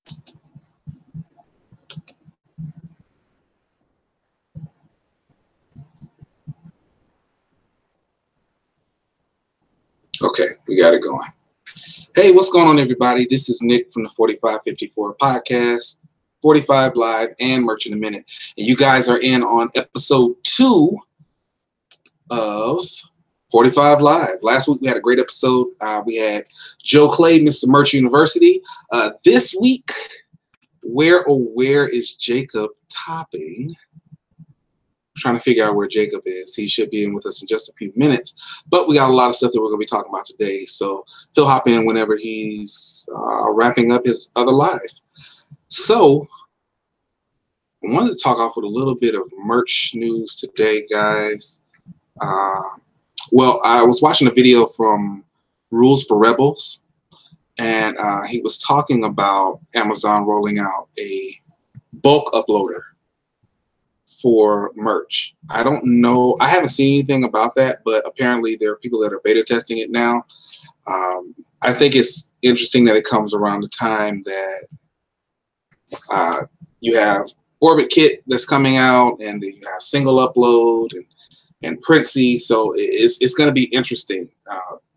Okay, we got it going. Hey, what's going on, everybody? This is Nick from the 4554 podcast, 45 Live, and Merch in a Minute. And you guys are in on episode 2 of 45 Live. Last week we had a great episode. We had Joe Clay, Mr. Merch University. This week, where is Jacob Topping? Trying to figure out where Jacob is. He should be in with us in just a few minutes, but we got a lot of stuff that we're going to be talking about today, so he'll hop in whenever he's wrapping up his other live. So I wanted to talk off with a little bit of merch news today, guys. Well, I was watching a video from Rules for Rebels, and he was talking about Amazon rolling out a bulk uploader for merch. I don't know. I haven't seen anything about that, but apparently there are people that are beta testing it now. I think it's interesting that it comes around the time that you have OrbitKit that's coming out, and then you have single upload and Printsy. So it's going to be interesting.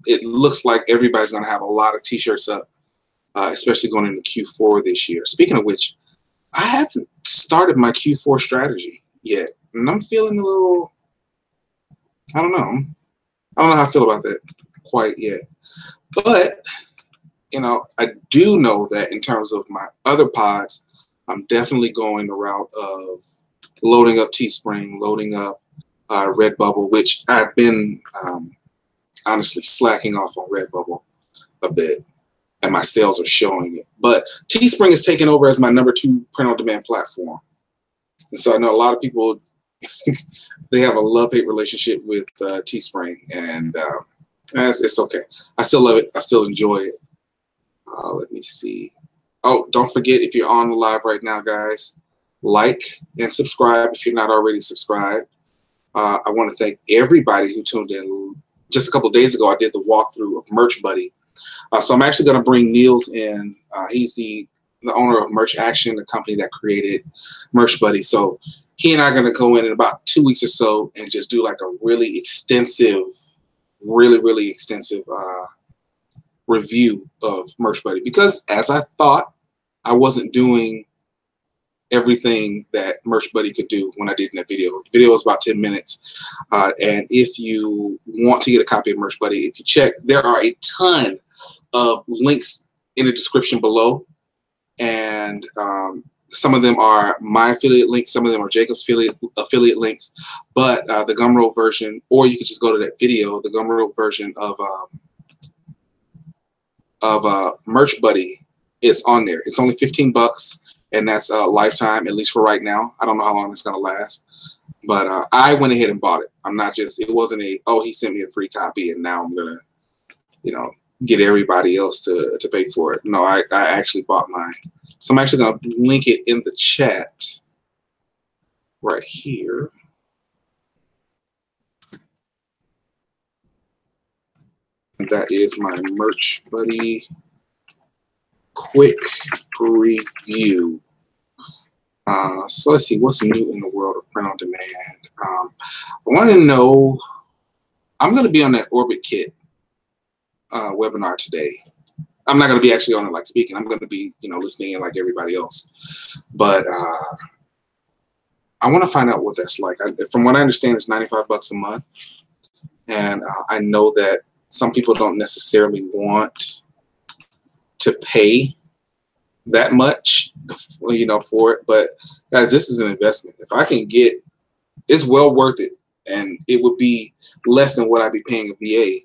It looks like everybody's going to have a lot of T-shirts up, especially going into Q4 this year. Speaking of which, I haven't started my Q4 strategy yet, and I'm feeling a little, I don't know how I feel about that quite yet. But you know, I do know that in terms of my other pods, I'm definitely going the route of loading up Teespring, loading up Redbubble, which I've been honestly slacking off on Redbubble a bit, and my sales are showing it. But Teespring is taking over as my #2 print-on-demand platform. And so I know a lot of people, they have a love-hate relationship with Teespring, and it's okay. I still love it. I still enjoy it. Let me see. Oh, don't forget, if you're on the live right now, guys, like and subscribe if you're not already subscribed. I want to thank everybody who tuned in. Just a couple of days ago, I did the walkthrough of Merch Buddy. So I'm actually going to bring Niels in. He's the owner of Merch Action, the company that created Merch Buddy. So he and I are going to go in about 2 weeks or so and just do like a really extensive, really extensive review of Merch Buddy. Because as I thought, I wasn't doing everything that Merch Buddy could do when I did in that video. The video was about 10 minutes. And if you want to get a copy of Merch Buddy, if you check, there are a ton of links in the description below. And some of them are my affiliate links, some of them are Jacob's affiliate links, but the Gumroad version, or you can just go to that video, the Gumroad version of Merch Buddy is on there. It's only 15 bucks, and that's a lifetime, at least for right now. I don't know how long it's going to last, but I went ahead and bought it. I'm not just, it wasn't a, oh, he sent me a free copy and now I'm going to, you know, get everybody else to pay for it. No, I actually bought mine. So I'm actually going to link it in the chat right here. And that is my Merch Buddy quick review. So let's see what's new in the world of print on demand. I want to know, I'm going to be on that OrbitKit webinar today. I'm not going to be actually on it like speaking. I'm going to be, you know, listening in like everybody else. But I want to find out what that's like. From what I understand, it's 95 bucks a month. And I know that some people don't necessarily want to pay that much, you know, for it. But guys, this is an investment. If I can get, it's well worth it. And it would be less than what I'd be paying a VA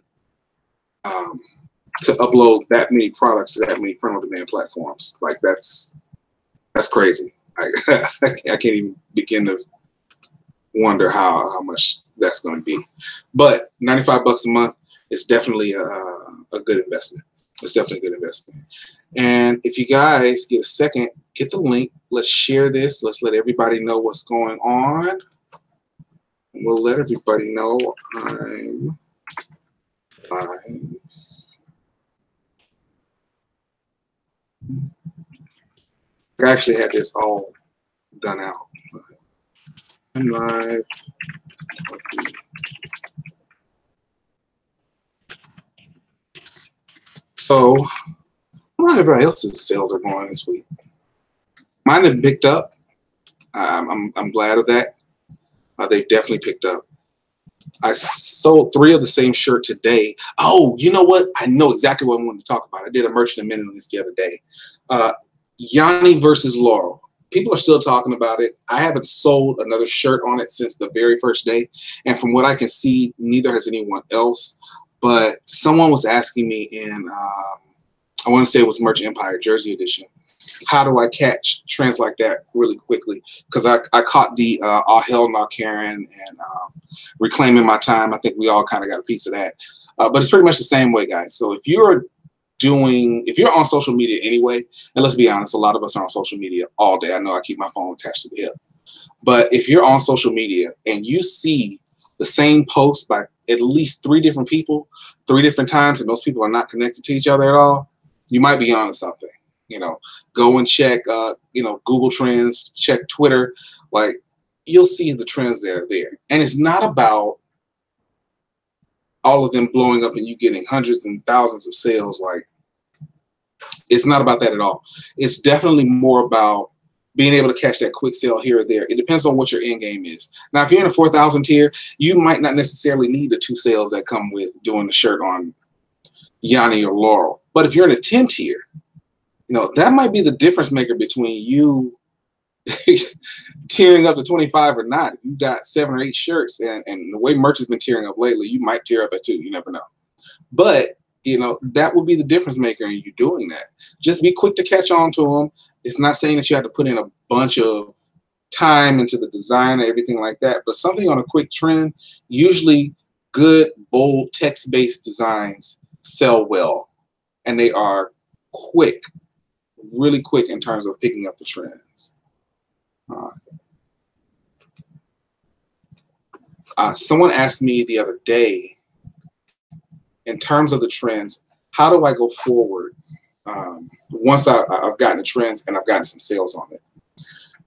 to upload that many products to that many print-on-demand platforms. Like that's crazy. I can't even begin to wonder how much that's going to be. But 95 bucks a month is definitely a good investment. It's definitely a good investment. And if you guys get a second, get the link. Let's share this. Let's let everybody know what's going on. We'll let everybody know I'm live. I actually had this all done out. I'm live. So, how everybody else's sales are going this week? Mine have picked up. I'm glad of that. They've definitely picked up. I sold 3 of the same shirt today. Oh, you know what? I know exactly what I wanted to talk about. I did a merchant minute on this the other day. Yanni versus Laurel. People are still talking about it. I haven't sold another shirt on it since the very first day. And from what I can see, neither has anyone else. But someone was asking me in, I want to say it was Merch Empire, Jersey edition. How do I catch trends like that really quickly? Because I caught the all hell no Karen and reclaiming my time. I think we all kind of got a piece of that. But it's pretty much the same way, guys. So if you're on social media anyway, and let's be honest, a lot of us are on social media all day. I know I keep my phone attached to the hip. But if you're on social media and you see the same post by at least 3 different people, 3 different times, and those people are not connected to each other at all, you might be onto something. You know, go and check, Google Trends, check Twitter. Like, you'll see the trends that are there. And it's not about all of them blowing up and you getting hundreds and thousands of sales. Like, it's not about that at all. It's definitely more about being able to catch that quick sale here or there. It depends on what your end game is. Now, if you're in a 4,000 tier, you might not necessarily need the 2 sales that come with doing the shirt on Yanni or Laurel. But if you're in a 10 tier, that might be the difference maker between you tearing up to 25 or not. If you got 7 or 8 shirts, and the way merch has been tearing up lately, you might tear up at 2. You never know. But that would be the difference maker in you doing that. Just be quick to catch on to them. It's not saying that you have to put in a bunch of time into the design or everything like that, but something on a quick trend, usually good, bold, text-based designs sell well, and they are quick, really quick in terms of picking up the trends. Someone asked me the other day, in terms of the trends, how do I go forward once I've gotten the trends and I've gotten some sales on it?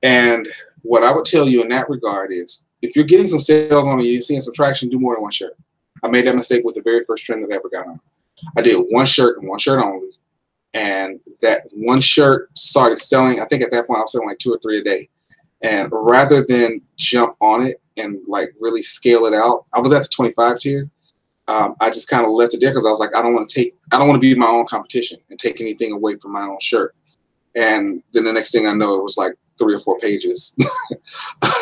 And what I would tell you in that regard is, if you're getting some sales on it, you're seeing some traction, do more than 1 shirt. I made that mistake with the very first trend that I ever got on. I did 1 shirt and 1 shirt only. And that 1 shirt started selling. I think at that point I was selling like 2 or 3 a day. And rather than jump on it and like really scale it out, I was at the 25 tier. I just kind of left it there because I was like, I don't want to be my own competition and take anything away from my own shirt. And then the next thing I know, it was like 3 or 4 pages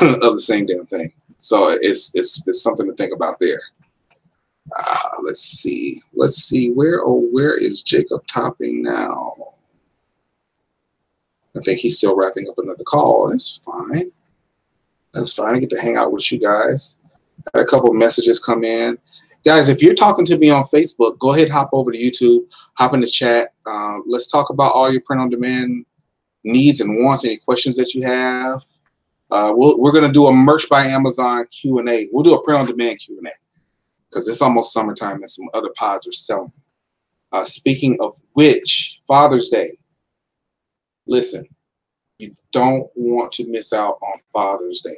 of the same damn thing. So it's something to think about there. Let's see. Where is Jacob Topping now? I think he's still wrapping up another call. That's fine. That's fine. I get to hang out with you guys. I had a couple of messages come in. Guys, if you're talking to me on Facebook, go ahead, hop over to YouTube, hop in the chat. Let's talk about all your print-on-demand needs and wants, any questions that you have. We're going to do a Merch by Amazon Q&A. We'll do a print-on-demand Q&A because it's almost summertime and some other pods are selling. Speaking of which, Father's Day. Listen, you don't want to miss out on Father's Day.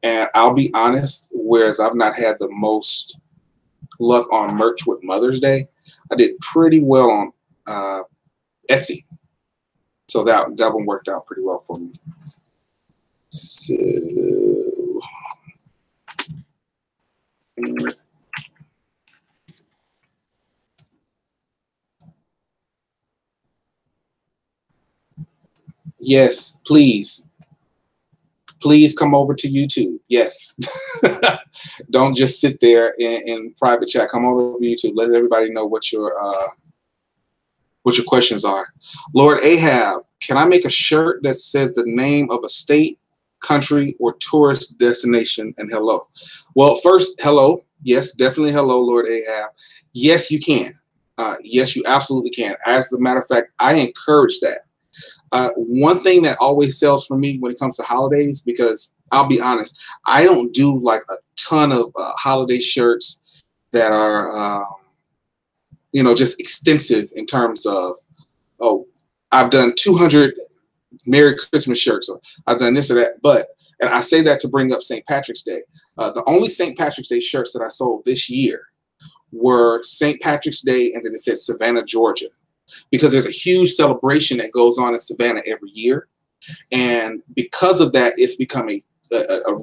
And I'll be honest, whereas I've not had the most luck on merch with Mother's Day, I did pretty well on Etsy. So that one worked out pretty well for me. So yes, please come over to YouTube. Yes. Don't just sit there in private chat. Come over to YouTube. Let everybody know what your questions are. Lord Ahab, can I make a shirt that says the name of a state, country, or tourist destination and hello? Well, first, hello. Yes, definitely hello, Lord Ahab. Yes, you can. Yes, you absolutely can. As a matter of fact, I encourage that. One thing that always sells for me when it comes to holidays, because I'll be honest, I don't do like a ton of holiday shirts that are, just extensive in terms of, oh, I've done 200 Merry Christmas shirts, or I've done this or that. But, and I say that to bring up St. Patrick's Day. The only St. Patrick's Day shirts that I sold this year were St. Patrick's Day, and then it said Savannah, Georgia, because there's a huge celebration that goes on in Savannah every year. And because of that, it's become a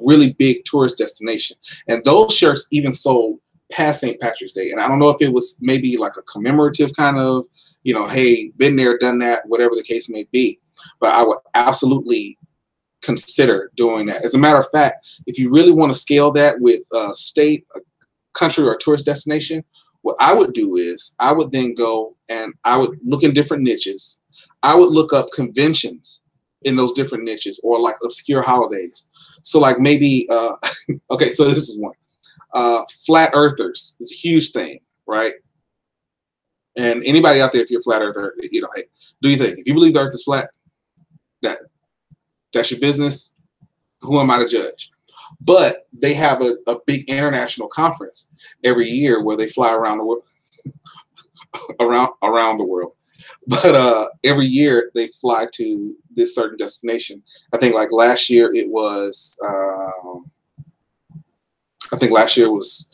really big tourist destination. And those shirts even sold past St. Patrick's Day. And I don't know if it was maybe like a commemorative kind of, you know, hey, been there, done that, whatever the case may be. But I would absolutely consider doing that. As a matter of fact, if you really want to scale that with a state, a country, or a tourist destination, what I would do is I would then go and I would look in different niches. I would look up conventions in those different niches, or like obscure holidays. So like maybe, okay, so this is one. Flat earthers is a huge thing, right? And anybody out there, if you're a flat earther, you know, hey, do your thing. If you believe the earth is flat, that's your business. Who am I to judge? But they have a big international conference every year where they fly around the world, around the world. But every year they fly to this certain destination. I think like last year it was, I think last year was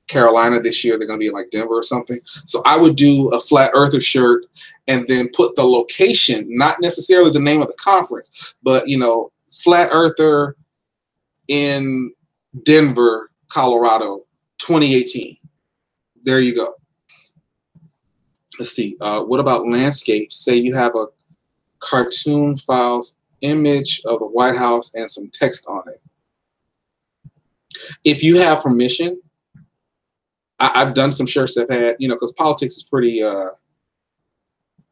Carolina. This year they're going to be in like Denver or something. So I would do a flat earther shirt and then put the location, not necessarily the name of the conference, but, you know, flat earther in Denver, Colorado, 2018. There you go. Let's see. What about landscapes? Say you have a cartoon files image of the White House and some text on it. If you have permission, I've done some shirts that had, you know, because politics is pretty,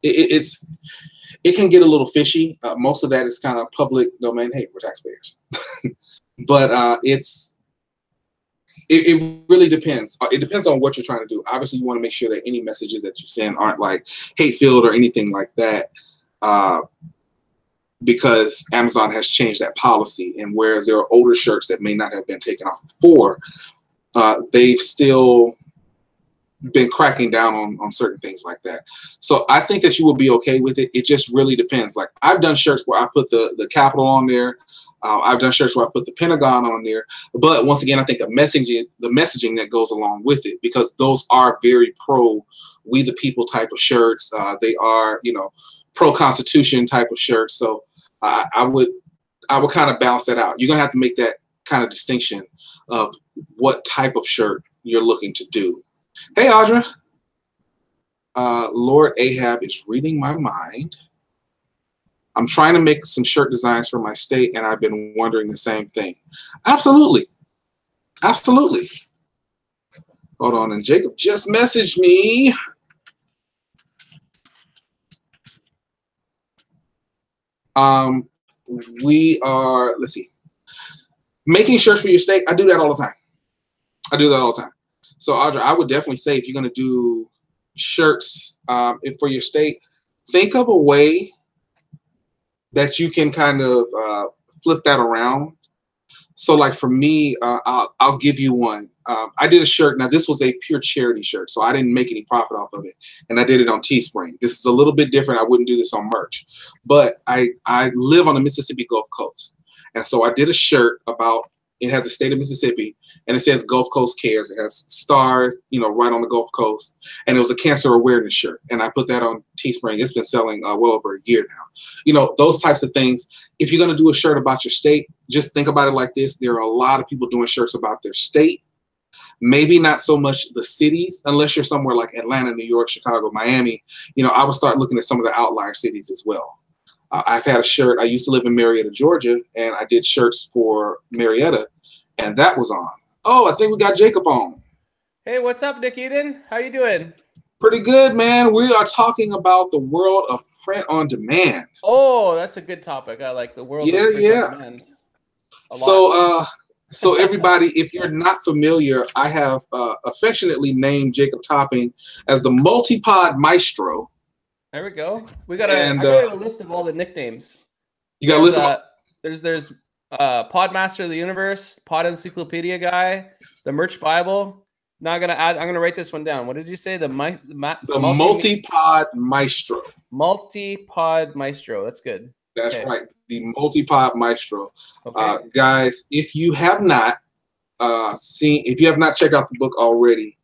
it can get a little fishy. Most of that is kind of public domain. Hey, we're taxpayers. But it really depends. It depends on what you're trying to do. Obviously, you want to make sure that any messages that you send aren't like hate-filled or anything like that, because Amazon has changed that policy. And whereas there are older shirts that may not have been taken off before, they've still been cracking down on certain things like that. So I think that you will be okay with it. It just really depends. Like I've done shirts where I put the Capitol on there. I've done shirts where I put the Pentagon on there. But once again, I think the messaging that goes along with it, because those are very pro we the people type of shirts. They are, you know, pro Constitution type of shirts. So I would kind of balance that out. You're gonna have to make that kind of distinction of what type of shirt you're looking to do. Hey, Audra. Lord Ahab is reading my mind. I'm trying to make some shirt designs for my state, and I've been wondering the same thing. Absolutely. Absolutely. Hold on, and Jacob just messaged me. We are, let's see, making shirts for your state. I do that all the time. I do that all the time. So, Audra, I would definitely say if you're going to do shirts for your state, think of a way that you can kind of flip that around. So like for me, I'll give you one. I did a shirt. Now this was a pure charity shirt, so I didn't make any profit off of it. And I did it on Teespring. This is a little bit different. I wouldn't do this on merch. But I live on the Mississippi Gulf Coast. And so I did a shirt about, it has the state of Mississippi, and it says Gulf Coast Cares. It has stars, you know, right on the Gulf Coast. And it was a cancer awareness shirt. And I put that on Teespring. It's been selling well over a year now. You know, those types of things. If you're going to do a shirt about your state, just think about it like this. There are a lot of people doing shirts about their state. Maybe not so much the cities, unless you're somewhere like Atlanta, New York, Chicago, Miami. You know, I would start looking at some of the outlier cities as well. I've had a shirt. I used to live in Marietta, Georgia, and I did shirts for Marietta, and that was on. Oh, I think we got Jacob on. Hey, what's up, Nick Eden? How you doing? Pretty good, man. We are talking about the world of print on demand. Oh, that's a good topic. I like the world of print on demand. So everybody, if you're not familiar, I have affectionately named Jacob Topping as the MultiPOD Maestro. There we go. We got I got a list of all the nicknames. You got a list of there's Podmaster of the Universe, Pod Encyclopedia Guy, the Merch Bible. Now I'm gonna write this one down. What did you say? The MultiPOD Maestro. MultiPOD Maestro. That's good. That's Okay. right. The MultiPOD Maestro. Okay. Guys, if you have not if you have not checked out the book already,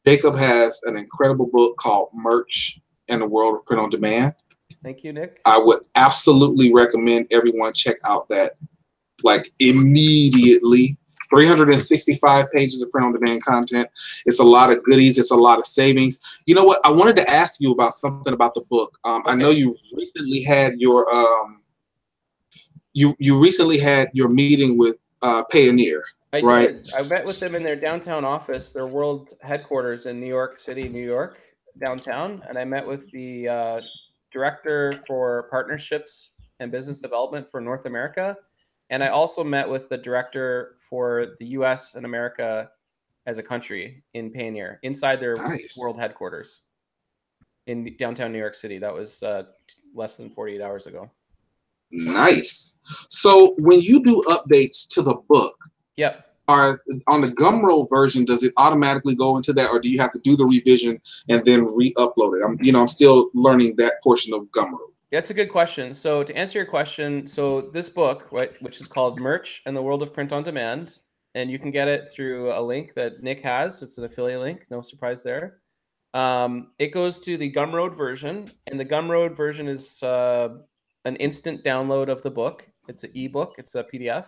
Jacob has an incredible book called Merch in the World of Print on Demand. Thank you, Nick. I would absolutely recommend everyone check out that, like, immediately. 365 pages of print on demand content. It's a lot of goodies. It's a lot of savings. You know what? I wanted to ask you about something about the book. I know you recently had your you recently had your meeting with Payoneer, I right? did. I met with them in their downtown office, their world headquarters in New York City, New York, downtown. And I met with the director for partnerships and business development for North America. And I also met with the director for the US and America as a country in Payoneer, inside their world headquarters in downtown New York City. That was less than 48 hours ago. Nice. So when you do updates to the book, yep, are on the Gumroad version, does it automatically go into that, or do you have to do the revision and then re-upload it? I'm still learning that portion of Gumroad. That's a good question. So to answer your question, so this book, right, which is called Merch and the World of Print on Demand, and you can get it through a link that Nick has. It's an affiliate link, no surprise there. It goes to the Gumroad version, and the Gumroad version is an instant download of the book. It's an ebook. It's a PDF.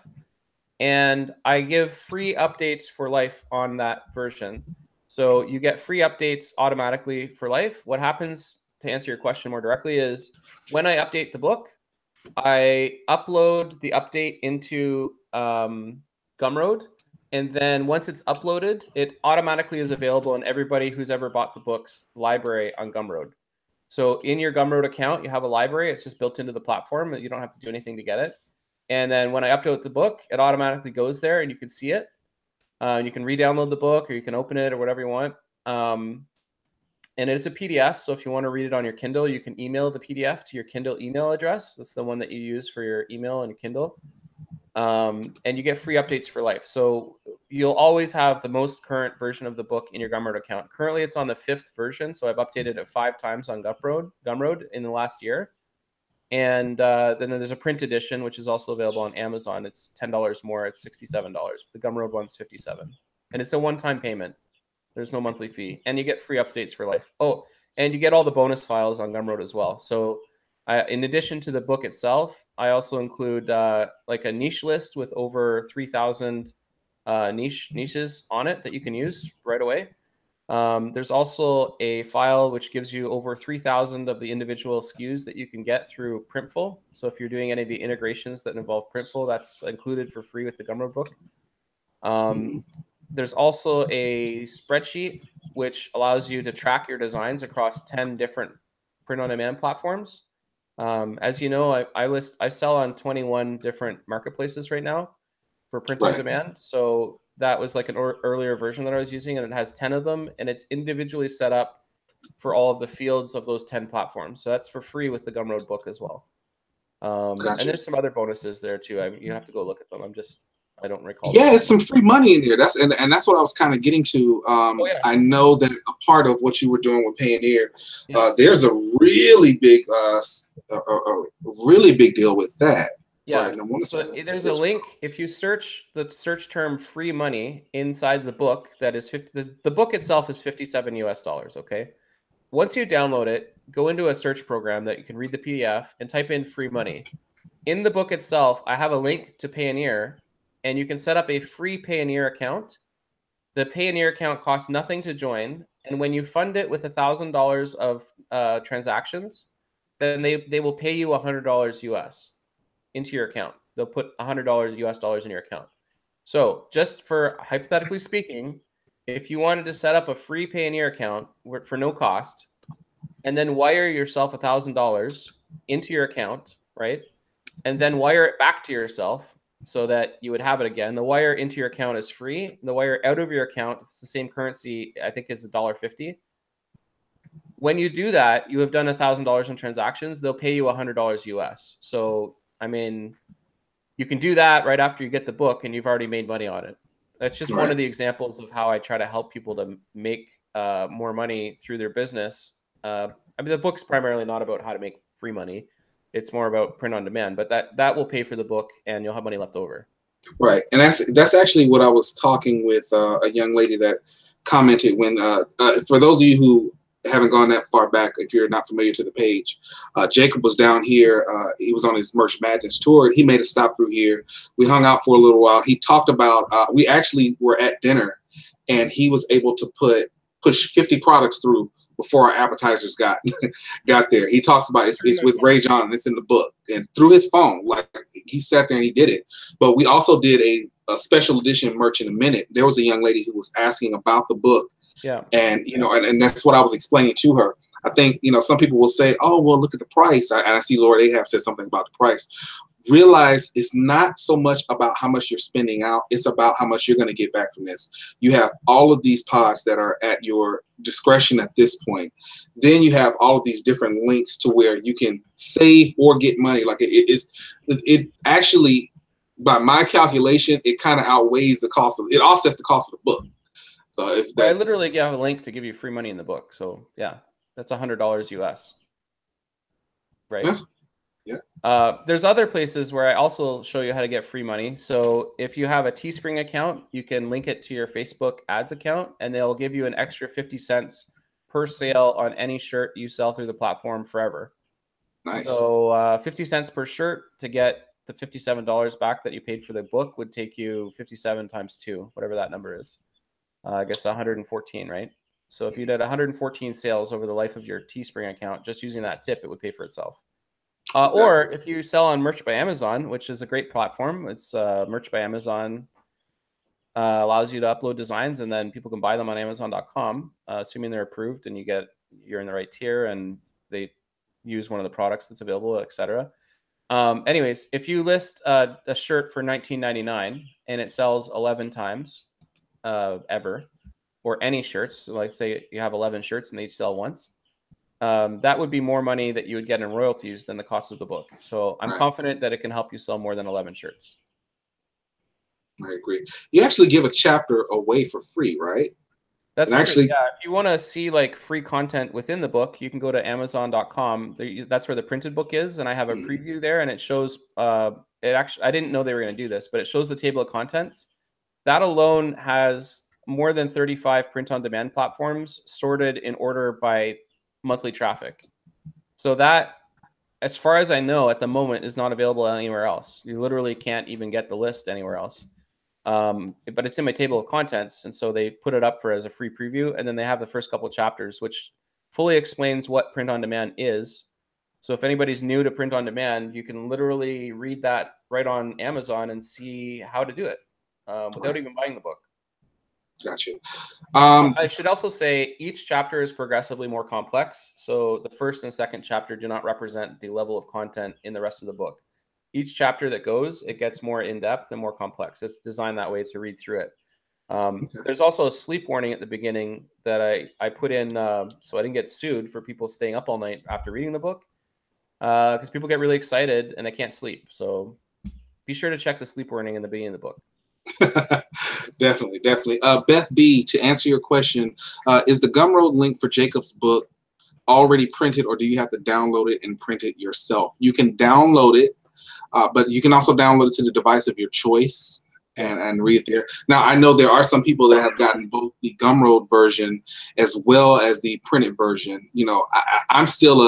And I give free updates for life on that version. So you get free updates automatically for life. What happens, to answer your question more directly, is when I update the book, I upload the update into Gumroad. And then once it's uploaded, it automatically is available in everybody who's ever bought the book's library on Gumroad. So in your Gumroad account, you have a library. It's just built into the platform. You don't have to do anything to get it. And then when I upload the book, it automatically goes there and you can see it. You can re-download the book, or you can open it, or whatever you want. And it's a PDF. So if you want to read it on your Kindle, you can email the PDF to your Kindle email address. That's the one that you use for your email on your Kindle. And you get free updates for life. So you'll always have the most current version of the book in your Gumroad account. Currently, it's on the 5th version. So I've updated it 5 times on Gumroad in the last year. And then there's a print edition, which is also available on Amazon. It's $10 more. It's $67. The Gumroad one's $57. And it's a one-time payment. There's no monthly fee. And you get free updates for life. Oh, and you get all the bonus files on Gumroad as well. So in addition to the book itself, I also include like a niche list with over 3,000 niches on it that you can use right away. There's also a file which gives you over 3,000 of the individual SKUs that you can get through Printful. So if you're doing any of the integrations that involve Printful, that's included for free with the Gumroad book. There's also a spreadsheet which allows you to track your designs across 10 different print-on-demand platforms. As you know, I sell on 21 different marketplaces right now for print-on-demand. So that was like an earlier version that I was using, and it has 10 of them, and it's individually set up for all of the fields of those 10 platforms. So that's for free with the Gumroad book as well. And there's some other bonuses there too. You have to go look at them. I don't recall. Yeah, it's some free money in there. That's what I was kind of getting to. I know that a part of what you were doing with Payoneer, there's a really big deal with that. Yeah, right. So there's a link. If you search the search term "free money" inside the book, that is the book itself is $57 US. Okay. Once you download it, go into a search program that you can read the PDF and type in "free money." In the book itself, I have a link to Payoneer, and you can set up a free Payoneer account. The Payoneer account costs nothing to join, and when you fund it with $1,000 of transactions, then they will pay you $100 US into your account. They'll put $100 US in your account. So just for hypothetically speaking, if you wanted to set up a free Payoneer account for no cost, and then wire yourself $1,000 into your account, right? And then wire it back to yourself so that you would have it again. The wire into your account is free. The wire out of your account, if it's the same currency, I think it's $1.50. When you do that, you have done $1,000 in transactions. They'll pay you $100 US. So I mean, you can do that right after you get the book, and you've already made money on it. That's just one of the examples of how I try to help people to make more money through their business. I mean, the book's primarily not about how to make free money. It's more about print on demand, but that will pay for the book and you'll have money left over. Right, and that's actually what I was talking with a young lady that commented when. For those of you who haven't gone that far back, if you're not familiar to the page, Jacob was down here. He was on his Merch Madness tour. He made a stop through here. We hung out for a little while. He talked about. We actually were at dinner, and he was able to push 50 products through before our appetizers got there. He talks about it's with Ray John, and it's in the book, and through his phone, like he sat there and he did it. But we also did a special edition Merch in a Minute. There was a young lady who was asking about the book, and and that's what I was explaining to her. I think some people will say, oh well, look at the price, and I see Lord Ahab said something about the price. Realize it's not so much about how much you're spending out, it's about how much you're going to get back from this. You have all of these pods that are at your discretion at this point. Then you have all of these different links to where you can save or get money. Like it actually, by my calculation, it kind of outweighs the cost of it, offsets the cost of the book. So if that, I literally have a link to give you free money in the book. So yeah, that's $100 US. Right. Yeah. There's other places where I also show you how to get free money. So if you have a Teespring account, you can link it to your Facebook ads account, and they'll give you an extra 50 cents per sale on any shirt you sell through the platform forever. Nice. So 50 cents per shirt to get the $57 back that you paid for the book would take you 57 times 2, whatever that number is. I guess 114, right? So if you did 114 sales over the life of your Teespring account, just using that tip, it would pay for itself. Exactly. Or if you sell on Merch by Amazon, which is a great platform, it's Merch by Amazon allows you to upload designs and then people can buy them on Amazon.com, assuming they're approved and you're in the right tier and they use one of the products that's available, etc. Anyways, if you list a shirt for $19.99 and it sells 11 times ever, or any shirts, like say you have 11 shirts and they each sell once, that would be more money that you would get in royalties than the cost of the book. So I'm confident that it can help you sell more than 11 shirts. I agree. You actually give a chapter away for free, right? That's actually, yeah. If you want to see like free content within the book, you can go to Amazon.com. That's where the printed book is, and I have a preview there, and it shows. It actually, I didn't know they were going to do this, but it shows the table of contents. That alone has more than 35 print-on-demand platforms sorted in order by monthly traffic. So that, as far as I know, at the moment is not available anywhere else. You literally can't even get the list anywhere else. But it's in my table of contents, and so they put it up as a free preview, and then they have the first couple of chapters, which fully explains what print-on-demand is. So if anybody's new to print-on-demand, you can literally read that right on Amazon and see how to do it without even buying the book. Gotcha. I should also say each chapter is progressively more complex. So the first and second chapter do not represent the level of content in the rest of the book. Each chapter that goes, it gets more in-depth and more complex. It's designed that way to read through it. There's also a sleep warning at the beginning that I put in so I didn't get sued for people staying up all night after reading the book, because people get really excited and they can't sleep. So be sure to check the sleep warning in the beginning of the book. Definitely. Beth B, to answer your question, is the Gumroad link for Jacob's book already printed, or do you have to download it and print it yourself? You can download it, but you can also download it to the device of your choice and read it there. Now, I know there are some people that have gotten both the Gumroad version as well as the printed version. You know, I'm still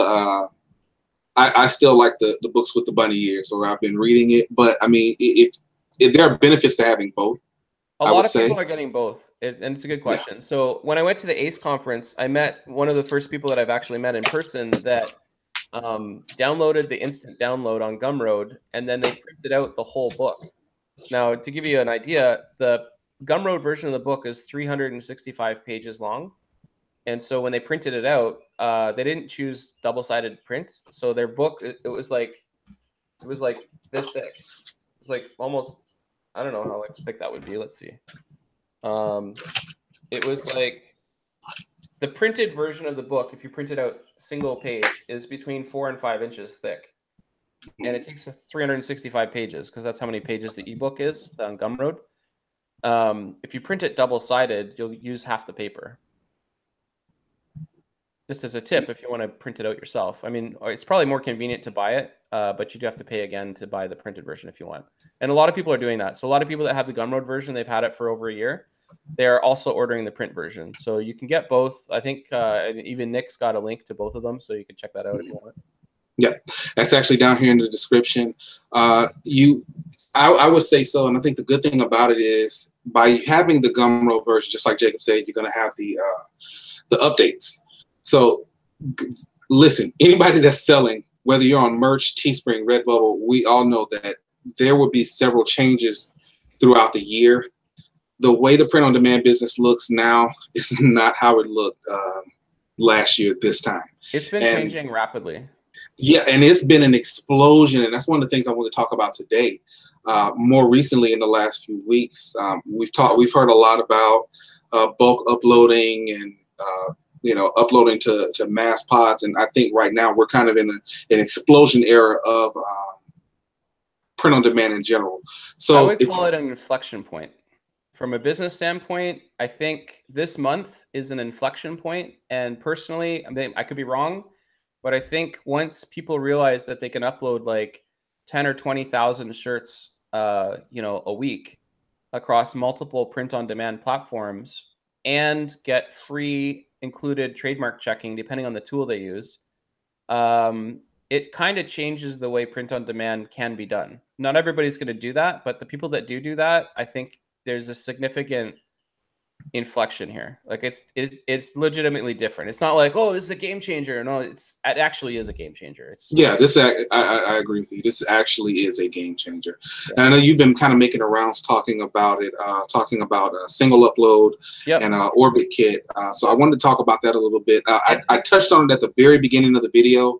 I still like the books with the bunny ears, or I've been reading it. But I mean, if there are benefits to having both. A lot of people are getting both, and it's a good question. Yeah. So when I went to the ACE conference, I met one of the first people that I've actually met in person that downloaded the instant download on Gumroad, and then they printed out the whole book. Now, to give you an idea, the Gumroad version of the book is 365 pages long. And so when they printed it out, they didn't choose double-sided print. So their book, it was like this thick. It was like almost, I don't know how thick that would be. Let's see. It was like the printed version of the book, if you print it out single page, is between 4 and 5 inches thick. And it takes 365 pages because that's how many pages the ebook is on Gumroad. If you print it double-sided, you'll use half the paper. Just as a tip, if you want to print it out yourself. I mean, it's probably more convenient to buy it but you do have to pay again to buy the printed version if you want. And a lot of people are doing that. So a lot of people that have the Gumroad version, they've had it for over a year. They're also ordering the print version. So you can get both. I think even Nick's got a link to both of them, so you can check that out if you want. Yeah, that's actually down here in the description. I would say so, and I think the good thing about it is by having the Gumroad version, just like Jacob said, you're going to have the updates. So listen, anybody that's selling, whether you're on Merch, Teespring, Redbubble, we all know that there will be several changes throughout the year. The way the print-on-demand business looks now is not how it looked last year this time. It's been changing rapidly. Yeah, and it's been an explosion, and that's one of the things I want to talk about today. More recently, in the last few weeks, we've heard a lot about bulk uploading and uploading to MultiPODs, and I think right now we're kind of in an explosion era of print on demand in general. So I would call it an inflection point. From a business standpoint, I think this month is an inflection point, and personally, I could be wrong, but I think once people realize that they can upload like 10 or 20,000 shirts, a week across multiple print-on-demand platforms and get free included trademark checking, depending on the tool they use, it kind of changes the way print-on-demand can be done. Not everybody's going to do that, but the people that do that, I think there's a significant inflection here. Like it's legitimately different. It's not like, oh, this is a game changer. No, it actually is a game changer. I agree with you. This actually is a game changer. Yeah. And I know you've been kind of making the rounds talking about it, talking about single upload and OrbitKit. So I wanted to talk about that a little bit. I touched on it at the very beginning of the video,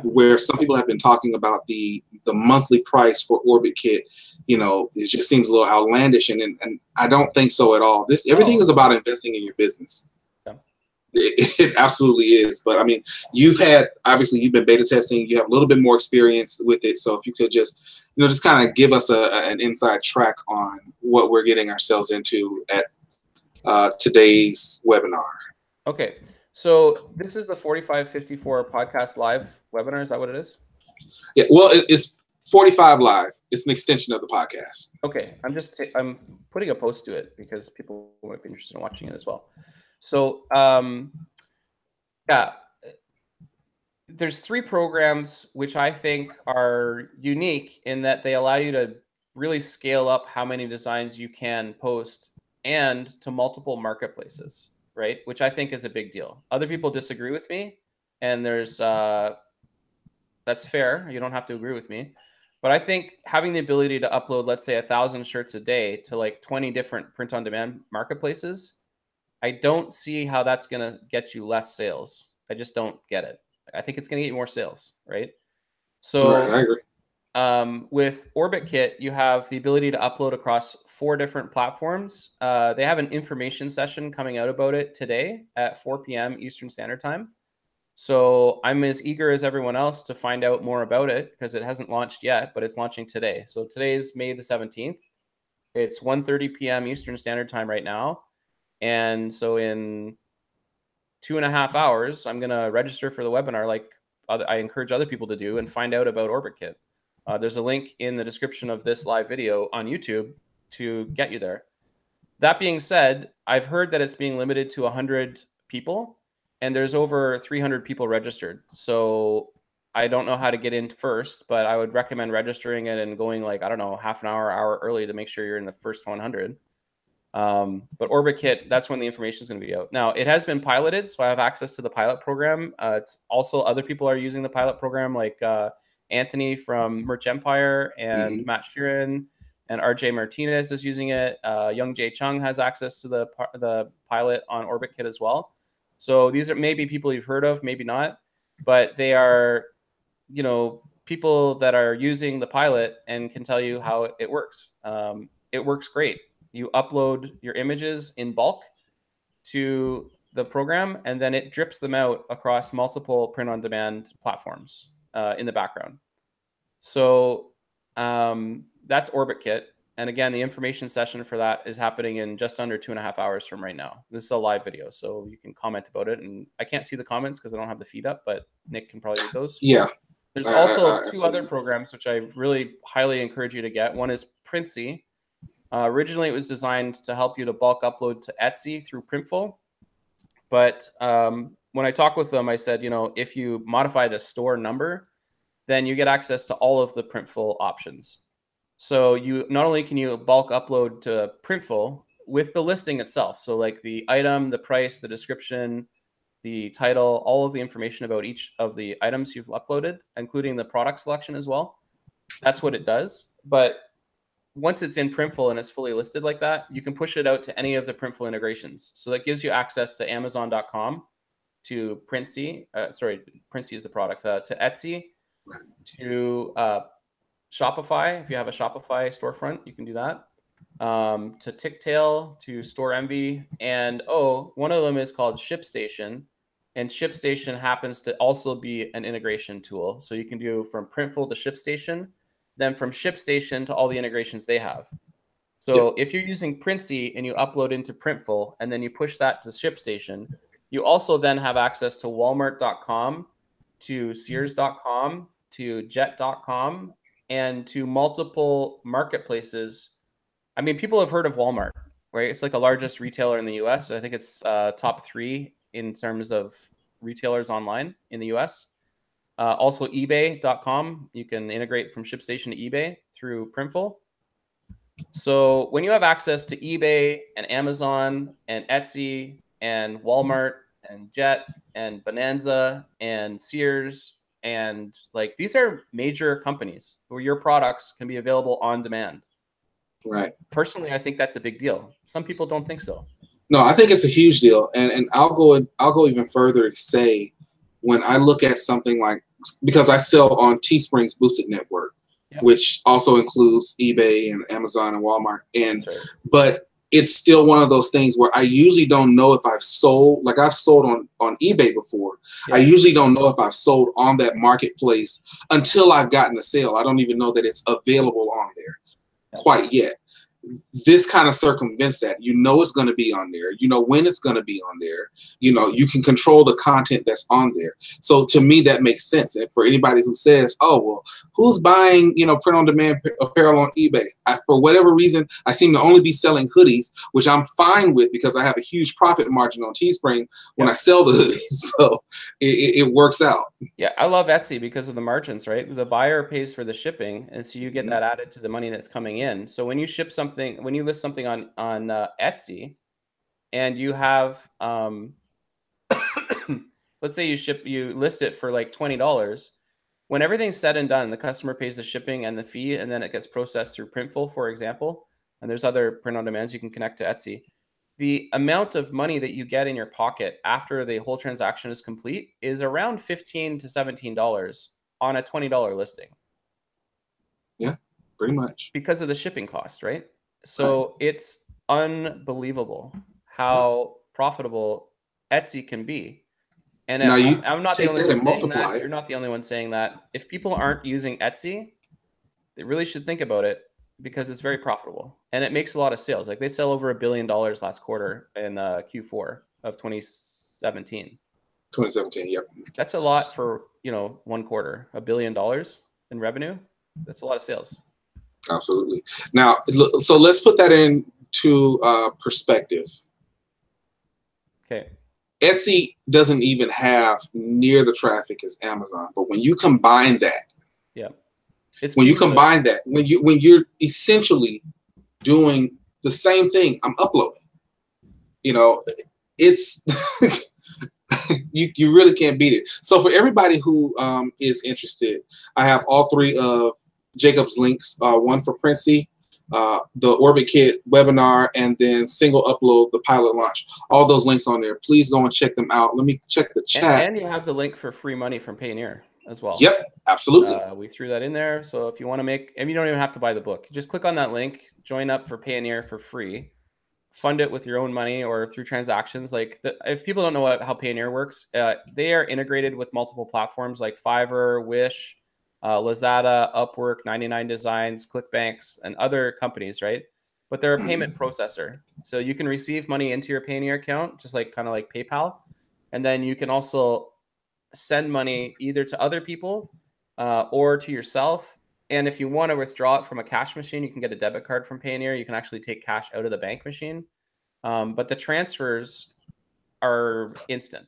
where some people have been talking about the monthly price for OrbitKit. It just seems a little outlandish, and I don't think so at all. Everything is about investing in your business. Yeah. It absolutely is. But I mean, you've been beta testing. You have a little bit more experience with it. So if you could just kind of give us an inside track on what we're getting ourselves into at today's webinar. Okay. So this is the 4554 podcast live webinar. Is that what it is? Yeah. Well, it's 45 live. It's an extension of the podcast. Okay, I'm putting a post to it because people might be interested in watching it as well. So there's 3 programs which I think are unique in that they allow you to really scale up how many designs you can post and to multiple marketplaces, right? Which I think is a big deal. Other people disagree with me, and that's fair. You don't have to agree with me. But I think having the ability to upload, let's say 1,000 shirts a day to like 20 different print-on-demand marketplaces, I don't see how that's going to get you less sales. I just don't get it. I think it's going to get you more sales, right? So I agree. With OrbitKit, you have the ability to upload across 4 different platforms. They have an information session coming out about it today at 4 p.m. Eastern Standard Time. So I'm as eager as everyone else to find out more about it because it hasn't launched yet, but it's launching today. So today's May the 17th. It's 1:30 p.m. Eastern Standard Time right now. And so in 2.5 hours, I'm going to register for the webinar like I encourage other people to do and find out about OrbitKit. There's a link in the description of this live video on YouTube to get you there. That being said, I've heard that it's being limited to 100 people. And there's over 300 people registered. So I don't know how to get in first, but I would recommend registering it and going like, I don't know, half an hour early to make sure you're in the first 100. But OrbitKit, that's when the information is going to be out. Now, it has been piloted, so I have access to the pilot program. It's also other people are using the pilot program, like Anthony from Merch Empire and Matt Sheeran, and RJ Martinez is using it. Young Jae Chung has access to the pilot on OrbitKit as well. So these are maybe people you've heard of, maybe not, but they are, people that are using the pilot and can tell you how it works. It works great. You upload your images in bulk to the program, and then it drips them out across multiple print-on-demand platforms in the background. So that's OrbitKit. And again, the information session for that is happening in just under 2.5 hours from right now. This is a live video, so you can comment about it. And I can't see the comments because I don't have the feed up, but Nick can probably read those. Yeah. There's also two other programs which I really highly encourage you to get. One is Printsy. Originally, it was designed to help you to bulk upload to Etsy through Printful. But when I talked with them, I said, if you modify the store number, then you get access to all of the Printful options. So you not only can you bulk upload to Printful with the listing itself, so like the item, the price, the description, the title, all of the information about each of the items you've uploaded, including the product selection as well. That's what it does. But once it's in Printful and it's fully listed like that, you can push it out to any of the Printful integrations. So that gives you access to Amazon.com, to Printsy. Printsy is the product. To Etsy, to Shopify. If you have a Shopify storefront, you can do that. To Ticktail, to Store Envy, and one of them is called ShipStation. And ShipStation happens to also be an integration tool. So you can do from Printful to ShipStation, then from ShipStation to all the integrations they have. So if you're using Printsy and you upload into Printful and then you push that to ShipStation, you also then have access to Walmart.com, to Sears.com, to Jet.com, and to multiple marketplaces. I mean, people have heard of Walmart, right? It's like the largest retailer in the US. I think it's top 3 in terms of retailers online in the US. Also eBay.com. You can integrate from ShipStation to eBay through Printful. So when you have access to eBay and Amazon and Etsy and Walmart and Jet and Bonanza and Sears, and like these are major companies where your products can be available on demand. Right. Personally, I think that's a big deal. Some people don't think so. No, I think it's a huge deal, and I'll go even further to say, when I look at something like, because I sell on Teespring's Boosted Network, which also includes eBay and Amazon and Walmart, but it's still one of those things where I usually don't know if I've sold, like I've sold on eBay before. I usually don't know if I've sold on that marketplace until I've gotten a sale. I don't even know that it's available on there quite yet. This kind of circumvents that. You know it's going to be on there. You know when it's going to be on there. You know, you can control the content that's on there. So to me, that makes sense. And for anybody who says, oh, well, who's buying, print-on-demand apparel on eBay? For whatever reason, I seem to only be selling hoodies, which I'm fine with because I have a huge profit margin on Teespring when I sell the hoodies. So it works out. Yeah, I love Etsy because of the margins, right? The buyer pays for the shipping, and so you get that added to the money that's coming in. So when you ship something, when you list something on Etsy, and you have, let's say you list it for like $20. When everything's said and done, the customer pays the shipping and the fee, and then it gets processed through Printful, for example. And there's other print-on-demands you can connect to Etsy. The amount of money that you get in your pocket after the whole transaction is complete is around $15 to $17 on a $20 listing. Yeah, pretty much. Because of the shipping cost, right? So it's unbelievable how profitable Etsy can be. And now I'm not the only one saying that. You're not the only one saying that. If people aren't using Etsy, they really should think about it, because it's very profitable and it makes a lot of sales. Like they sell over $1 billion last quarter in Q4 of 2017. 2017, yep. That's a lot for, 1 quarter, $1 billion in revenue. That's a lot of sales. Absolutely. Now, so let's put that into perspective. Okay. Etsy doesn't even have near the traffic as Amazon, but when you combine that, when you're essentially doing the same thing, I'm uploading. It's you really can't beat it. So for everybody who is interested, I have all 3 of Jacob's links. One for Printsy, the OrbitKit webinar, and then single upload, the pilot launch. All those links on there. Please go and check them out. Let me check the chat. And you have the link for free money from Payoneer as well. Yep, absolutely. We threw that in there. So if you want to and you don't even have to buy the book. Just click on that link, join up for Payoneer for free, fund it with your own money or through transactions. Like if people don't know how Payoneer works, they are integrated with multiple platforms like Fiverr, Wish, Lazada, Upwork, 99 Designs, ClickBanks, and other companies, right? But they're a payment processor. So you can receive money into your Payoneer account, just like kind of like PayPal. And then you can also send money either to other people or to yourself. And if you want to withdraw it from a cash machine, you can get a debit card from Payoneer. You can actually take cash out of the bank machine. But the transfers are instant,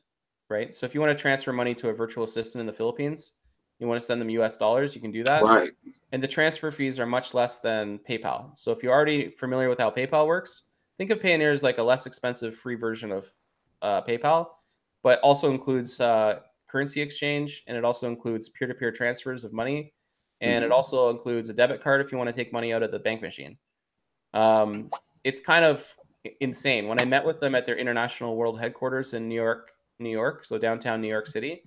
right? So if you want to transfer money to a virtual assistant in the Philippines, you want to send them US dollars, you can do that. Right. And the transfer fees are much less than PayPal. So if you're already familiar with how PayPal works, think of Payoneer as like a less expensive free version of PayPal, but also includes currency exchange, and it also includes peer-to-peer transfers of money, and it also includes a debit card if you want to take money out of the bank machine. It's kind of insane. When I met with them at their international world headquarters in New York, so downtown New York City,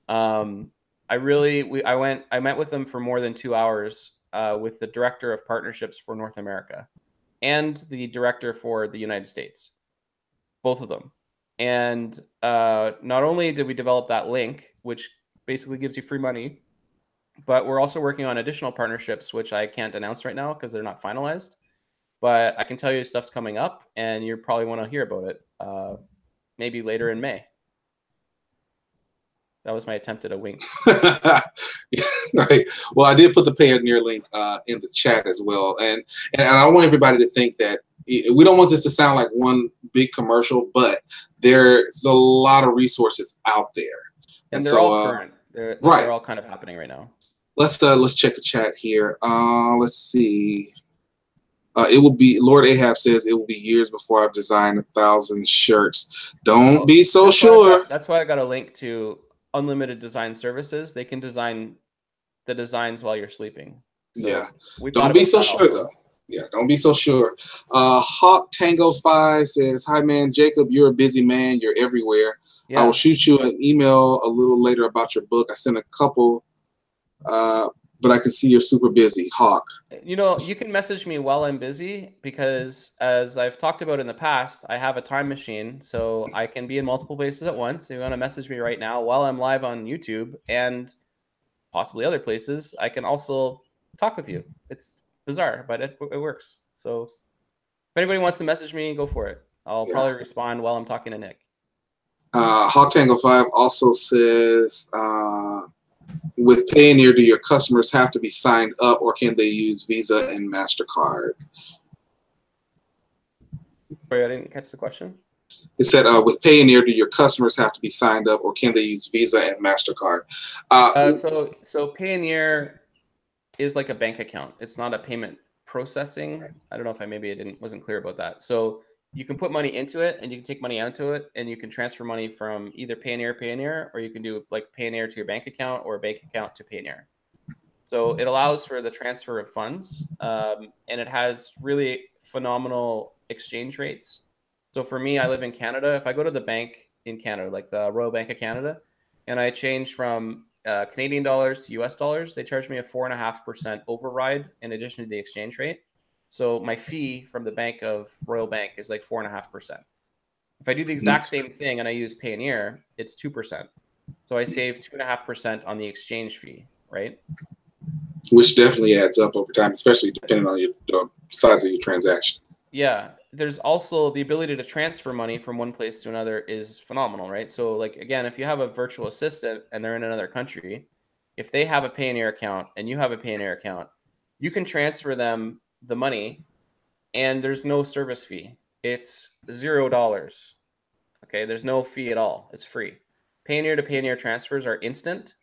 I met with them for more than 2 hours with the director of partnerships for North America and the director for the United States, both of them. And not only did we develop that link, which basically gives you free money, but we're also working on additional partnerships, which I can't announce right now because they're not finalized. But I can tell you stuff's coming up, and you probably want to hear about it maybe later in May. That was my attempt at a wink. Right. Well, I did put the Payoneer link in the chat as well, and I want everybody to think that we don't want this to sound like one big commercial, but there's a lot of resources out there, and they're all current. They're all kind of happening right now. Let's check the chat here. Let's see. It will be, Lord Ahab says, it will be years before I've designed 1,000 shirts. Don't be so sure. That's why I got a link to Unlimited Design Services. They can design the designs while you're sleeping. So yeah. Don't be so sure, though. Yeah, don't be so sure. Hawk Tango 5 says, hi, man. Jacob, you're a busy man. You're everywhere. Yeah. I will shoot you an email a little later about your book. I sent a couple, but I can see you're super busy, Hawk. You know, you can message me while I'm busy because, as I've talked about in the past, I have a time machine, so I can be in multiple places at once. If you want to message me right now while I'm live on YouTube and possibly other places, I can also talk with you. It's bizarre, but it works. So if anybody wants to message me, go for it. I'll probably respond while I'm talking to Nick. Hawk Tango 5 also says, with Payoneer, do your customers have to be signed up, or can they use Visa and MasterCard? Sorry, I didn't catch the question. It said, with Payoneer, do your customers have to be signed up, or can they use Visa and MasterCard? So Payoneer is like a bank account. It's not a payment processing. I don't know if I wasn't clear about that. So you can put money into it, and you can take money out to it, and you can transfer money from either Payoneer, or you can do like Payoneer to your bank account or a bank account to Payoneer. So it allows for the transfer of funds, and it has really phenomenal exchange rates. So for me, I live in Canada. If I go to the bank in Canada, like the Royal Bank of Canada, and I change from Canadian dollars to US dollars, they charge me a 4.5% override in addition to the exchange rate. So my fee from the bank of Royal Bank is like 4.5%. If I do the exact same thing and I use Payoneer, it's 2%. So I save 2.5% on the exchange fee, right? Which definitely adds up over time, especially depending on the size of your transactions. Yeah. There's also the ability to transfer money from one place to another is phenomenal, right? So like, again, if you have a virtual assistant and they're in another country, if they have a Payoneer account and you have a Payoneer account, you can transfer them the money and there's no service fee. It's $0. Okay. There's no fee at all. It's free. Payoneer to Payoneer transfers are instant.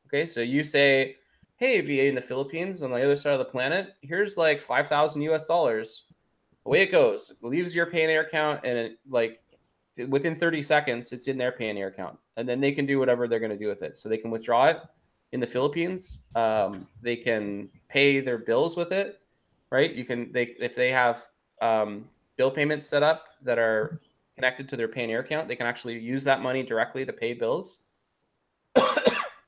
Okay. So you say, hey, VA in the Philippines on the other side of the planet, here's like 5,000 US dollars. Away it goes. It leaves your Payoneer account, and it, like within 30 seconds, it's in their Payoneer account, and then they can do whatever they're going to do with it. So they can withdraw it in the Philippines. They can pay their bills with it, right? If they have bill payments set up that are connected to their Payoneer account, they can actually use that money directly to pay bills.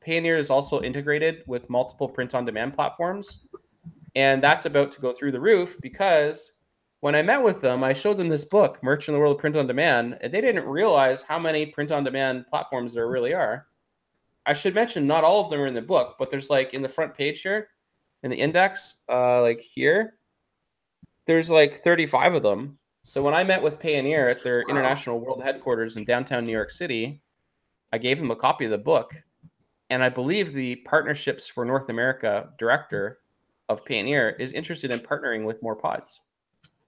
Payoneer is also integrated with multiple print-on-demand platforms, and that's about to go through the roof because when I met with them, I showed them this book, Merch in the World of Print on Demand, and they didn't realize how many print-on-demand platforms there really are. I should mention not all of them are in the book, but there's like in the front page here, in the index, like here, there's like 35 of them. So when I met with Payoneer at their international world headquarters in downtown New York City, I gave them a copy of the book, And I believe the partnerships for North America director of Payoneer is interested in partnering with more pods.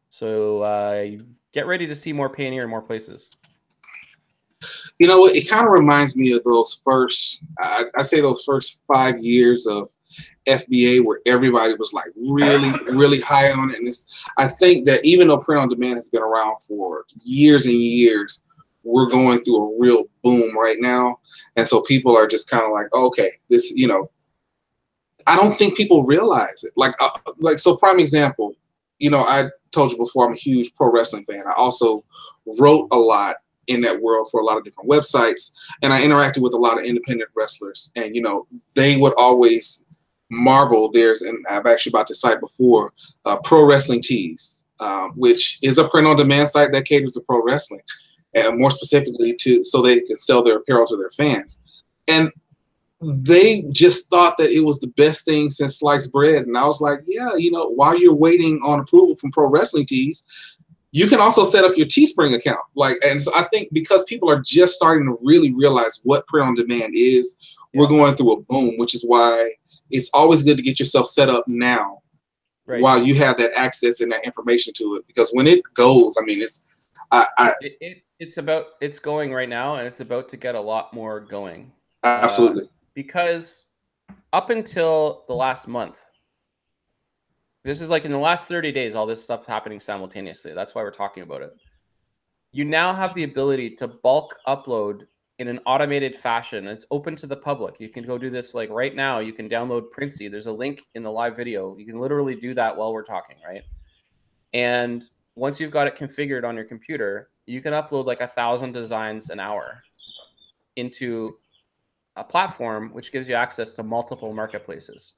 So get ready to see more Payoneer in more places. You know what? It kind of reminds me of those first, I'd say those first 5 years of FBA where everybody was like really high on it. And I think that even though print on demand has been around for years and years, we're going through a real boom right now. And so people are just kind of like, okay, this, you know, I don't think people realize it. So prime example, you know, I told you before, I'm a huge pro wrestling fan. I also wrote a lot in that world for a lot of different websites, and I interacted with a lot of independent wrestlers, and you know, they would always marvel. And I've actually bought the site before, Pro Wrestling Tees, which is a print on demand site that caters to pro wrestling, and more specifically so they can sell their apparel to their fans. And they just thought that it was the best thing since sliced bread. And I was like, yeah, you know, while you're waiting on approval from Pro Wrestling Tees, you can also set up your Teespring account. And so I think because people are just starting to really realize what print on demand is, we're going through a boom, which is why it's always good to get yourself set up now, while you have that access and that information to it. Because when it goes, I mean, it's going right now, and it's about to get a lot more going. Absolutely. Because up until the last month, this is like in the last 30 days, all this stuff happening simultaneously. That's why we're talking about it. You now have the ability to bulk upload in an automated fashion. It's open to the public. You can go do this like right now. You can download Printsy. There's a link in the live video. You can literally do that while we're talking, right? And once you've got it configured on your computer, you can upload like 1,000 designs an hour into a platform which gives you access to multiple marketplaces.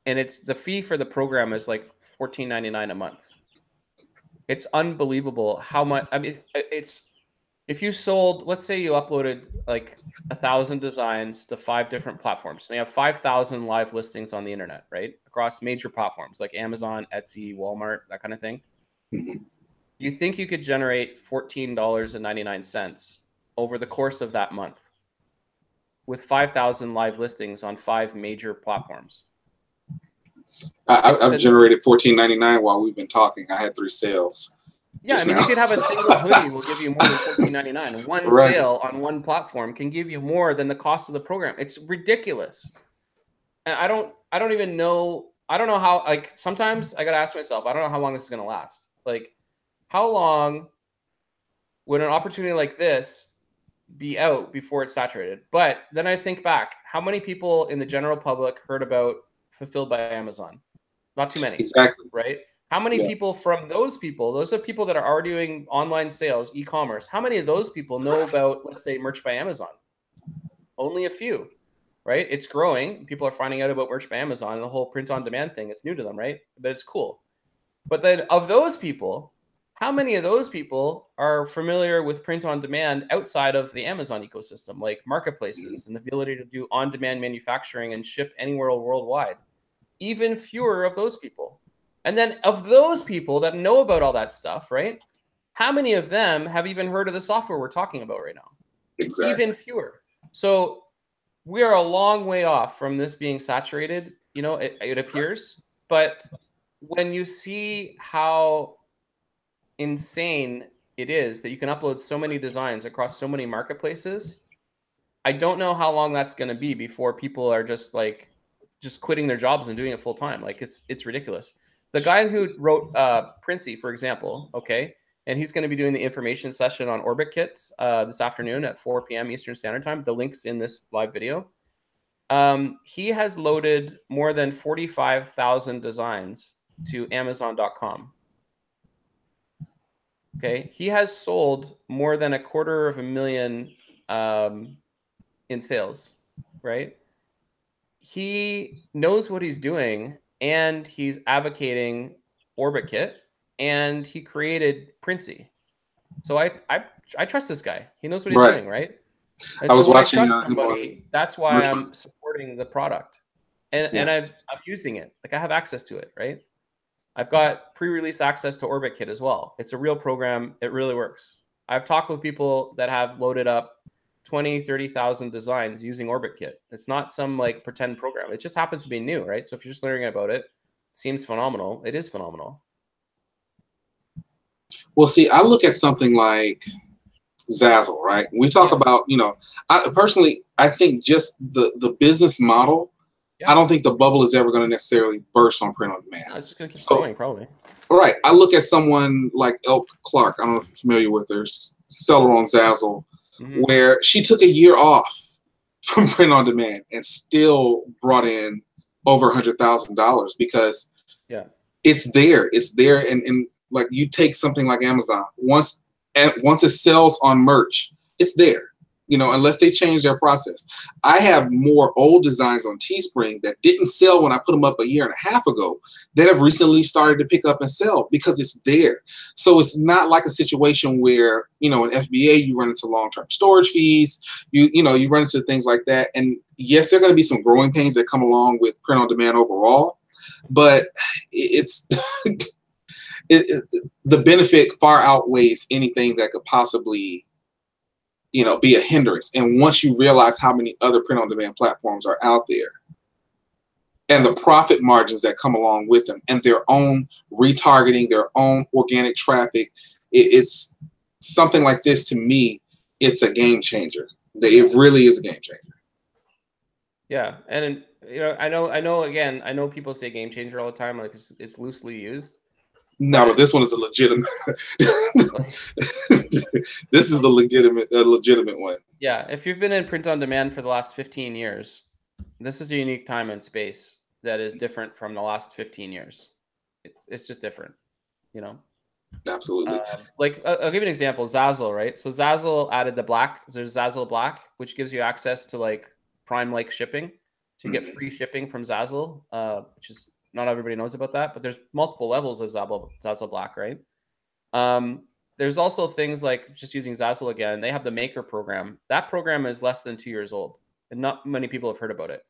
And it's the fee for the program is like $14.99 a month. It's unbelievable how much. I mean, it's if you sold, let's say you uploaded like 1,000 designs to 5 different platforms, and you have 5,000 live listings on the internet, right, across major platforms like Amazon, Etsy, Walmart, that kind of thing. Do you think you could generate $14.99 over the course of that month with 5,000 live listings on 5 major platforms? I've generated $14.99 while we've been talking. I had 3 sales. Yeah, I mean, you could have a single hoodie will give you more than $14.99. One sale on one platform can give you more than the cost of the program. It's ridiculous. And I don't even know. I don't know how. Like sometimes I gotta ask myself, I don't know how long this is gonna last. Like, how long would an opportunity like this be out before it's saturated? But then I think back, how many people in the general public heard about Fulfilled by Amazon? Not too many. Exactly. Right? How many people from those people, those are people that are already doing online sales, e-commerce, how many of those people know about, let's say, Merch by Amazon? Only a few, right? It's growing. People are finding out about Merch by Amazon and the whole print on demand thing. It's new to them, right? But it's cool. But then of those people, how many of those people are familiar with print on demand outside of the Amazon ecosystem, like marketplaces and the ability to do on-demand manufacturing and ship anywhere worldwide? Even fewer of those people. And then of those people that know about all that stuff, right? How many of them have even heard of the software we're talking about right now? Exactly. Even fewer. So we are a long way off from this being saturated, you know, it appears. But when you see how insane it is that you can upload so many designs across so many marketplaces, I don't know how long that's going to be before people are just quitting their jobs and doing it full time. Like it's ridiculous. The guy who wrote Printsy, for example, okay, and he's going to be doing the information session on OrbitKit this afternoon at 4 p.m. Eastern Standard Time. The link's in this live video. He has loaded more than 45,000 designs to Amazon.com. Okay, he has sold more than $250,000 in sales, right? He knows what he's doing, and he's advocating OrbitKit, and he created Printsy. So I trust this guy. He knows what he's doing, right? And I was so when watching I trust somebody, that's why I'm supporting the product, and I'm using it. Like I have access to it, right? I've got pre-release access to OrbitKit as well. It's a real program. It really works. I've talked with people that have loaded up 20, 30,000 designs using OrbitKit. It's not some like pretend program. It just happens to be new, right? So if you're just learning about it, it seems phenomenal. It is phenomenal. Well, see, I look at something like Zazzle, right? We talk about, you know, I personally, I think just the business model, I don't think the bubble is ever going to necessarily burst on print on demand. No, it's just going to keep growing, probably. Right. I look at someone like Elk Clark. I don't know if you're familiar with her, seller on Zazzle, where she took a year off from print on demand and still brought in over $100,000 because it's there. It's there. And like you take something like Amazon, once it sells on merch, it's there. You know, unless they change their process. I have more old designs on Teespring that didn't sell when I put them up a year and a half ago that have recently started to pick up and sell because it's there. So it's not like a situation where, you know, in FBA, you run into long-term storage fees, you know, you run into things like that. And yes, there are going to be some growing pains that come along with print on demand overall, but it's the benefit far outweighs anything that could possibly, you know, be a hindrance. And once you realize how many other print on demand platforms are out there and the profit margins that come along with them and their own retargeting, their own organic traffic, it's something like this. To me, it's a game changer. It really is a game changer. Yeah. And you know, I know people say game changer all the time, like it's loosely used. No, but this one is a legitimate. This is a legitimate one. Yeah, if you've been in print on demand for the last 15 years, this is a unique time and space that is different from the last 15 years. It's just different, you know. Absolutely. Like I'll give you an example. Zazzle, right? So Zazzle added the black. There's Zazzle Black, which gives you access to like Prime-like shipping. So you get free shipping from Zazzle, which is not everybody knows about that, but there's multiple levels of Zazzle Black, right? There's also things like, just using Zazzle again, they have the Maker program. That program is less than 2 years old, and not many people have heard about it.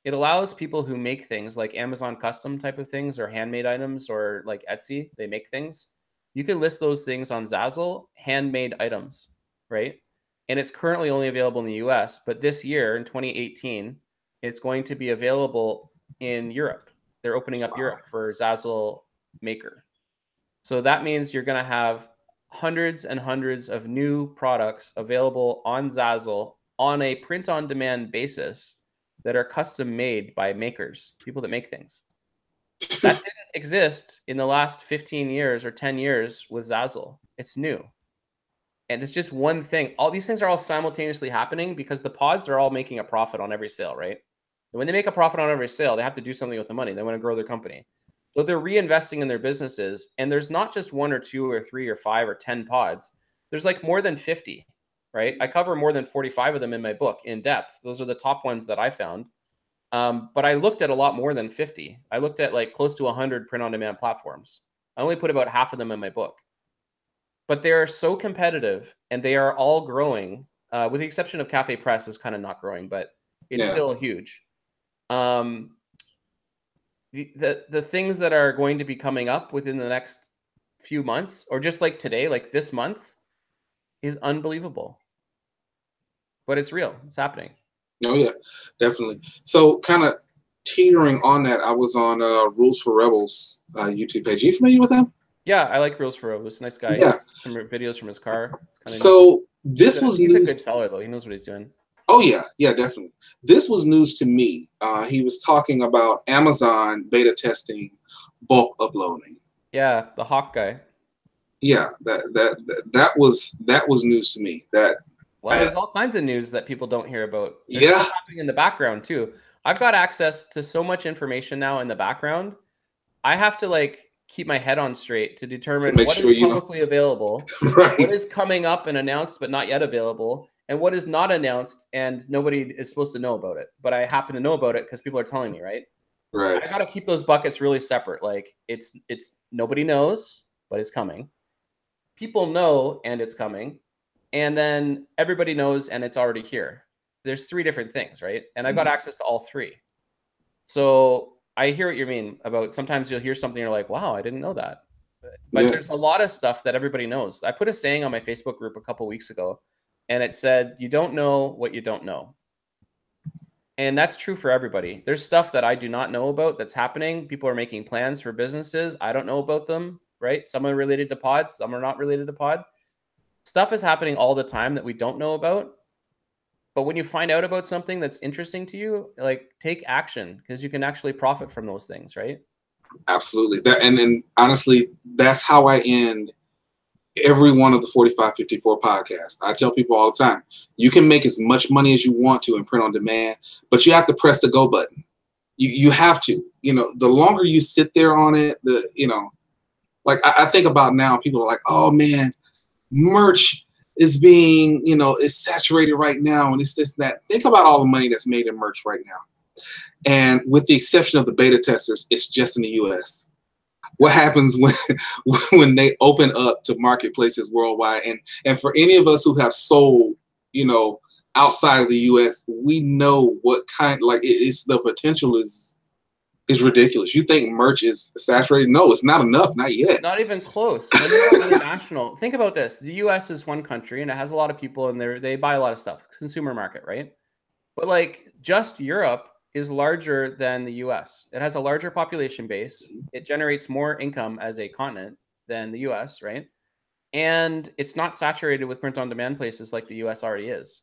It allows people who make things like Amazon custom type of things or handmade items or like Etsy, they make things. You can list those things on Zazzle, handmade items, right? And it's currently only available in the US, but this year in 2018, it's going to be available in Europe. They're opening up Europe for Zazzle Maker. So that means you're going to have hundreds and hundreds of new products available on Zazzle on a print-on-demand basis that are custom made by makers, people that make things. That didn't exist in the last 15 years or 10 years with Zazzle. It's new. And it's just one thing. All these things are all simultaneously happening because the pods are all making a profit on every sale, right? And when they make a profit on every sale, they have to do something with the money. They want to grow their company. So they're reinvesting in their businesses. And there's not just 1 or 2 or 3 or 5 or 10 pods. There's like more than 50, right? I cover more than 45 of them in my book in depth. Those are the top ones that I found. But I looked at a lot more than 50. I looked at like close to 100 print-on-demand platforms. I only put about half of them in my book. But they are so competitive, and they are all growing, with the exception of Cafe Press is kind of not growing, but it's still huge. The things that are going to be coming up within the next few months, or just like today, like this month, is unbelievable. But it's real. It's happening. Oh, yeah, definitely. So kind of teetering on that, I was on Rules for Rebels YouTube page. Are you familiar with them? Yeah, I like Rules for Rebels. Nice guy. Yeah. Some videos from his car. So this was news. He's a good seller, though. He knows what he's doing. Oh, yeah. Yeah, definitely. This was news to me. He was talking about Amazon beta testing bulk uploading. Yeah, the Hawk guy. Yeah, that was news to me. Well, there's all kinds of news that people don't hear about. There's stuff happening in the background too. I've got access to so much information now in the background. I have to like keep my head on straight to determine what is publicly available, right. What is coming up and announced but not yet available, and what is not announced and nobody is supposed to know about it. But I happen to know about it because people are telling me, right? Right. I got to keep those buckets really separate. Like it's nobody knows, but it's coming. People know and it's coming. And then everybody knows and it's already here. There's 3 different things, right? And I've got access to all 3. So I hear what you mean about sometimes you'll hear something, you're like, wow, I didn't know that. But there's a lot of stuff that everybody knows. I put a saying on my Facebook group a couple weeks ago. and it said, you don't know what you don't know. And that's true for everybody. There's stuff that I do not know about that's happening. People are making plans for businesses. I don't know about them, right? Some are related to pod, some are not related to pod. Stuff is happening all the time that we don't know about. But when you find out about something that's interesting to you, like, take action, because you can actually profit from those things, right? Absolutely. And honestly, that's how I end every one of the 4554 podcasts. I tell people all the time, you can make as much money as you want to in print on demand, but you have to press the go button. You have to, the longer you sit there on it, like I think about now, people are like, oh man, merch is being, it's saturated right now. And it's this, that. Think about all the money that's made in merch right now. And with the exception of the beta testers, it's just in the US. What happens when they open up to marketplaces worldwide? And for any of us who have sold, outside of the US, we know what kind, like it's the potential is ridiculous. You think merch is saturated? No, it's not enough, not yet. Not even close. When you go international, think about this. The US is one country and it has a lot of people in there. They buy a lot of stuff, consumer market, right? But like just Europe is larger than the US. It has a larger population base. It generates more income as a continent than the US, right? And it's not saturated with print on demand places like the US already is.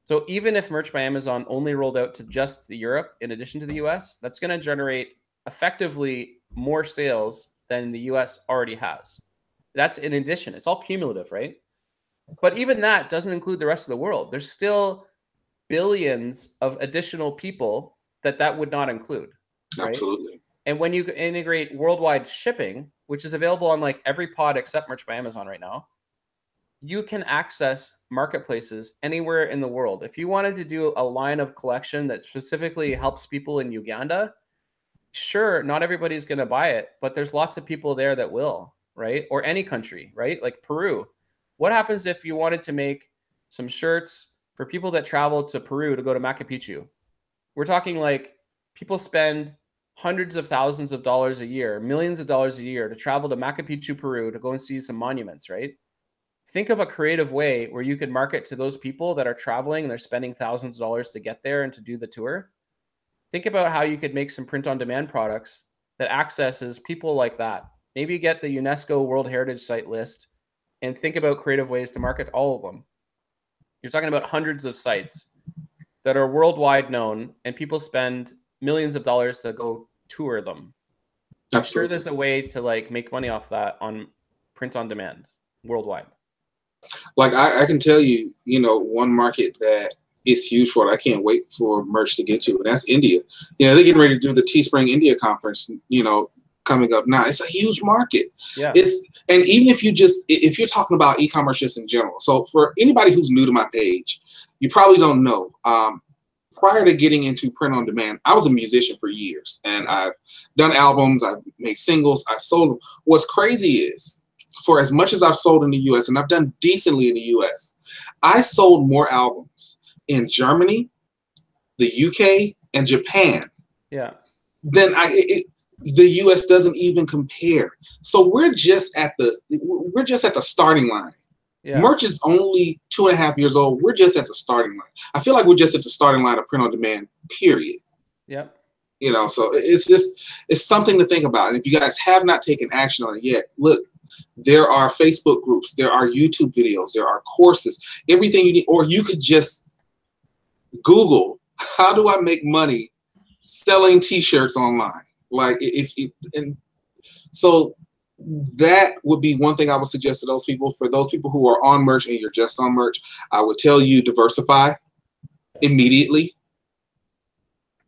So even if Merch by Amazon only rolled out to just the Europe in addition to the US, that's going to generate effectively more sales than the US already has. That's in addition. It's all cumulative, right? But even that doesn't include the rest of the world. There's still billions of additional people that would not include. Right? Absolutely. And when you integrate worldwide shipping, which is available on like every pod except Merch by Amazon right now, you can access marketplaces anywhere in the world. If you wanted to do a line of collection that specifically helps people in Uganda, sure, not everybody's going to buy it, but there's lots of people there that will, right? Or any country, right? Like Peru. What happens if you wanted to make some shirts for people that travel to Peru to go to Machu Picchu? We're talking like people spend hundreds of thousands of dollars a year, millions of dollars a year to travel to Machu Picchu, Peru to go and see some monuments, right? Think of a creative way where you could market to those people that are traveling and they're spending thousands of dollars to get there and to do the tour. Think about how you could make some print on demand products that accesses people like that. Maybe get the UNESCO World Heritage Site list and think about creative ways to market all of them. You're talking about hundreds of sites that are worldwide known and people spend millions of dollars to go tour them. I'm sure there's a way to like make money off that on print on demand worldwide. Like I can tell you, one market that is huge for it. I can't wait for merch to get to, and that's India. They're getting ready to do the Teespring India conference, coming up now. It's a huge market. Yeah. And even if you're talking about e-commerce just in general. So for anybody who's new to my page, you probably don't know. Prior to getting into print on demand, I was a musician for years, and I've done albums, I've made singles, I sold them. What's crazy is, for as much as I've sold in the US, and I've done decently in the US, I sold more albums in Germany, the UK, and Japan. Yeah. Then the US doesn't even compare. So we're just at the starting line. Yeah. Merch is only 2.5 years old. We're just at the starting line. I feel like we're just at the starting line of print on demand, period. Yeah. So it's something to think about. And if you guys have not taken action on it yet, look, there are Facebook groups, there are YouTube videos, there are courses, everything you need, or you could just Google, how do I make money selling t-shirts online? So that would be one thing I would suggest to those people. For those people who are on merch and you're just on merch, I would tell you diversify immediately,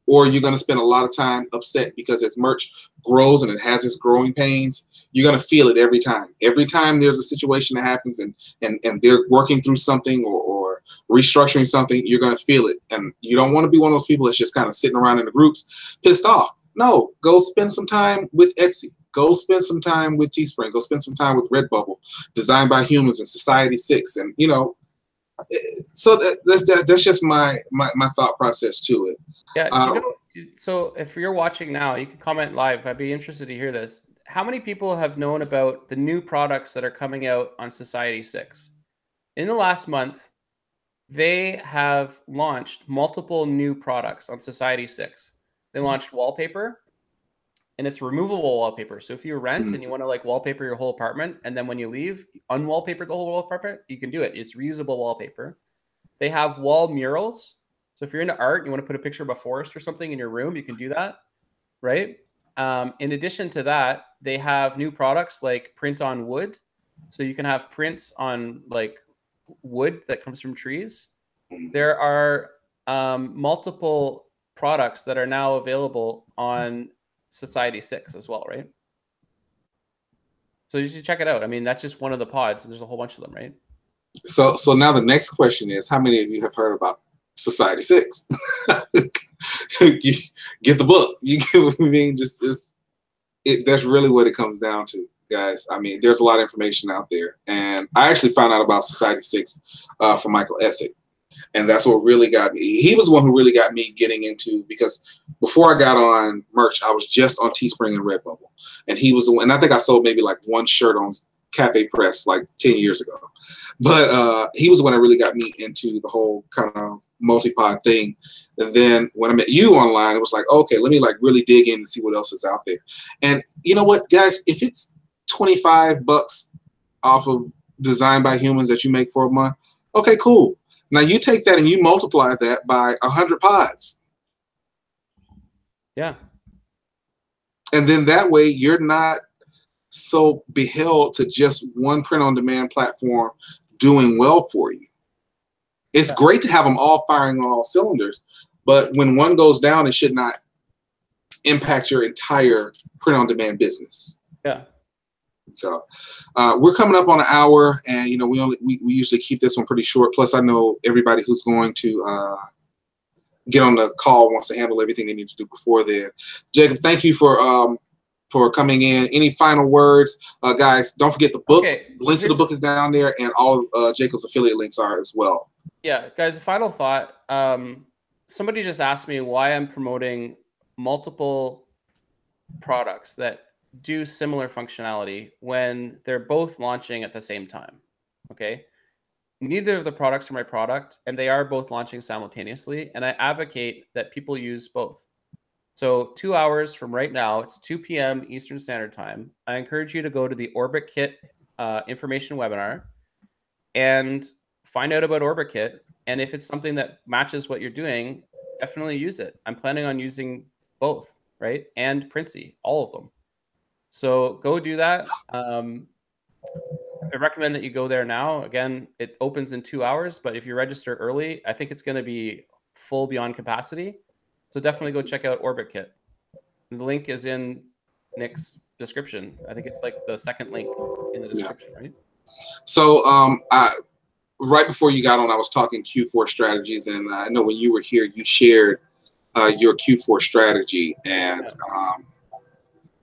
or you're going to spend a lot of time upset because as merch grows and it has its growing pains, you're going to feel it every time. Every time there's a situation that happens and they're working through something or restructuring something, you're going to feel it. And you don't want to be one of those people that's just kind of sitting around in the groups pissed off. No, go spend some time with Etsy. Go spend some time with Teespring. Go spend some time with Redbubble, Designed by Humans and Society 6. And, so that's just my thought process to it. Yeah. So if you're watching now, you can comment live. I'd be interested to hear this. How many people have known about the new products that are coming out on Society 6? In the last month, they have launched multiple new products on Society6. They launched Wallpaper, and it's removable wallpaper. So if you rent and you want to like wallpaper your whole apartment, and then when you leave, unwallpaper the whole apartment, you can do it. It's reusable wallpaper. They have wall murals. So if you're into art, you want to put a picture of a forest or something in your room, you can do that, right? In addition to that, they have new products like print on wood. So you can have prints on like wood that comes from trees. There are multiple products that are now available on Society6 as well, right? So you should check it out. I mean, that's just one of the pods, and there's a whole bunch of them, right? So now the next question is, how many of you have heard about Society6? You get the book. You get what I mean? That's really what it comes down to, guys. I mean, there's a lot of information out there, and I actually found out about Society6 from Michael Essick. And that's what really got me. He was the one who really got me getting into, because before I got on merch, I was just on Teespring and Redbubble. And he was the one, and I think I sold maybe like one shirt on Cafe Press like 10 years ago. But he was the one that really got me into the whole kind of MultiPOD thing. And then when I met you online, it was like, okay, let me like really dig in and see what else is out there. And you know what, guys, if it's $25 off of Design by Humans that you make for a month, okay, cool. Now you take that and you multiply that by 100 pods. Yeah. And then that way you're not so beheld to just one print-on-demand platform doing well for you. It's great to have them all firing on all cylinders, but when one goes down, it should not impact your entire print-on-demand business. Yeah. So we're coming up on an hour, and you know we usually keep this one pretty short. Plus, I know everybody who's going to get on the call wants to handle everything they need to do before then. Jacob, thank you for coming in. Any final words, guys? Don't forget the book. Okay. The links to the book is down there, and all of Jacob's affiliate links are as well. Yeah, guys. A final thought. Somebody just asked me why I'm promoting multiple products that do similar functionality when they're both launching at the same time. Okay. Neither of the products are my product, and they are both launching simultaneously. And I advocate that people use both. So 2 hours from right now, it's 2 p.m. Eastern Standard Time. I encourage you to go to the OrbitKit information webinar and find out about OrbitKit. And if it's something that matches what you're doing, definitely use it. I'm planning on using both, right? And Printsy, all of them. So go do that. I recommend that you go there now. Again, it opens in 2 hours, but if you register early, I think it's going to be full beyond capacity. So definitely go check out OrbitKit. The link is in Nick's description. I think it's like the second link in the description, right? So right before you got on, I was talking Q4 strategies, and I know when you were here, you shared your Q4 strategy, and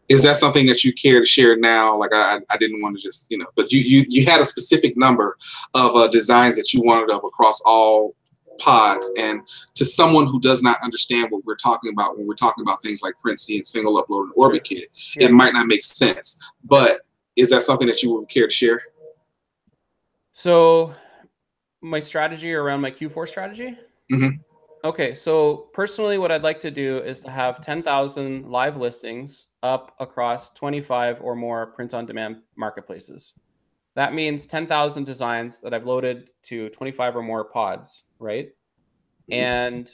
is that something that you care to share now? Like I didn't want to just, but you had a specific number of designs that you wanted up across all pods, and to someone who does not understand what we're talking about when we're talking about things like Printsy and single upload and OrbitKit, it might not make sense. But is that something that you would care to share? So my strategy around my Q4 strategy? Mm-hmm. Okay, so personally, what I'd like to do is to have 10,000 live listings up across 25 or more print-on-demand marketplaces. That means 10,000 designs that I've loaded to 25 or more pods, right? And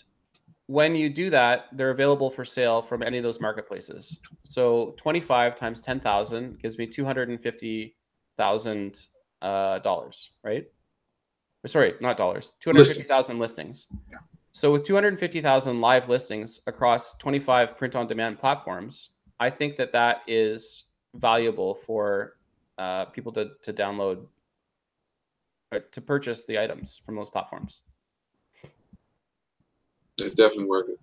when you do that, they're available for sale from any of those marketplaces. So 25 times 10,000 gives me $250,000, right? Sorry, not dollars, 250,000 listings. Yeah. So with 250,000 live listings across 25 print-on-demand platforms, I think that that is valuable for people to download, to purchase the items from those platforms. It's definitely worth it.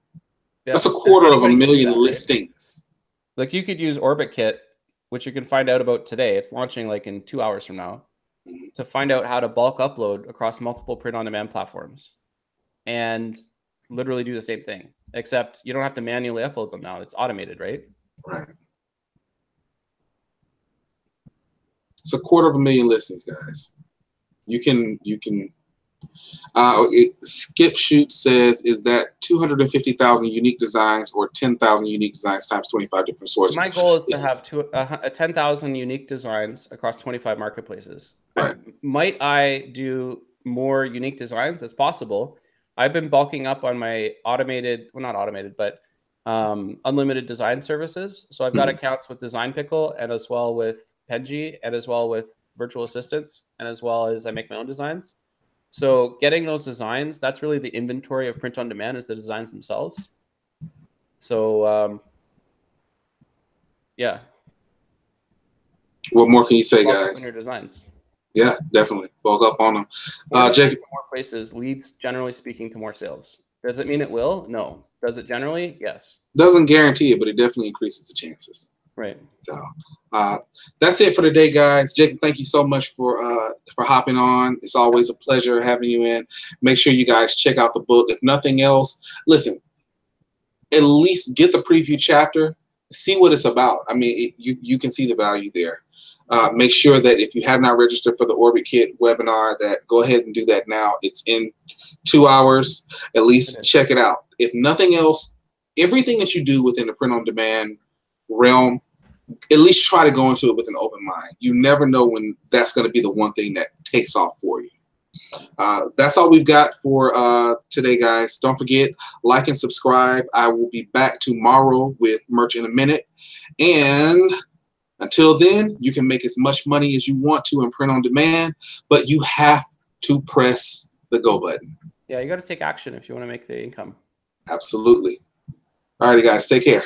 Yeah. That's 250,000 listings. Right? Like you could use OrbitKit, which you can find out about today. It's launching like in 2 hours from now, to find out how to bulk upload across multiple print-on-demand platforms and literally do the same thing, except you don't have to manually upload them now. It's automated, right? Right. It's 250,000 listings, guys. You can Skip Shoot says, is that 250,000 unique designs or 10,000 unique designs times 25 different sources? My goal is to have 10,000 unique designs across 25 marketplaces. Right. Might I do more unique designs? It's possible. I've been bulking up on my automated, well, not automated, but unlimited design services. So I've got accounts with Design Pickle and as well with Penji and as well with virtual assistants and as well as I make my own designs. So getting those designs, that's really the inventory of print on demand, is the designs themselves. So yeah. What more can you say, bulk guys? up on your designs. Yeah, definitely. Bulk up on them. Jacob, more places leads, generally speaking, to more sales. Does it mean it will? No. Does it generally? Yes. Doesn't guarantee it, but it definitely increases the chances. Right. So that's it for today, guys. Jacob, thank you so much for hopping on. It's always a pleasure having you in. Make sure you guys check out the book. If nothing else, listen, at least get the preview chapter, see what it's about. I mean, you can see the value there. Make sure that if you have not registered for the OrbitKit webinar, that go ahead and do that now. It's in 2 hours. At least check it out. If nothing else, everything that you do within the print-on-demand realm, at least try to go into it with an open mind. You never know when that's going to be the one thing that takes off for you. That's all we've got for today, guys. Don't forget, like and subscribe. I will be back tomorrow with Merch in a Minute. And until then, you can make as much money as you want to in print on demand, but you have to press the go button. Yeah, you got to take action if you want to make the income. Absolutely. All righty, guys. Take care.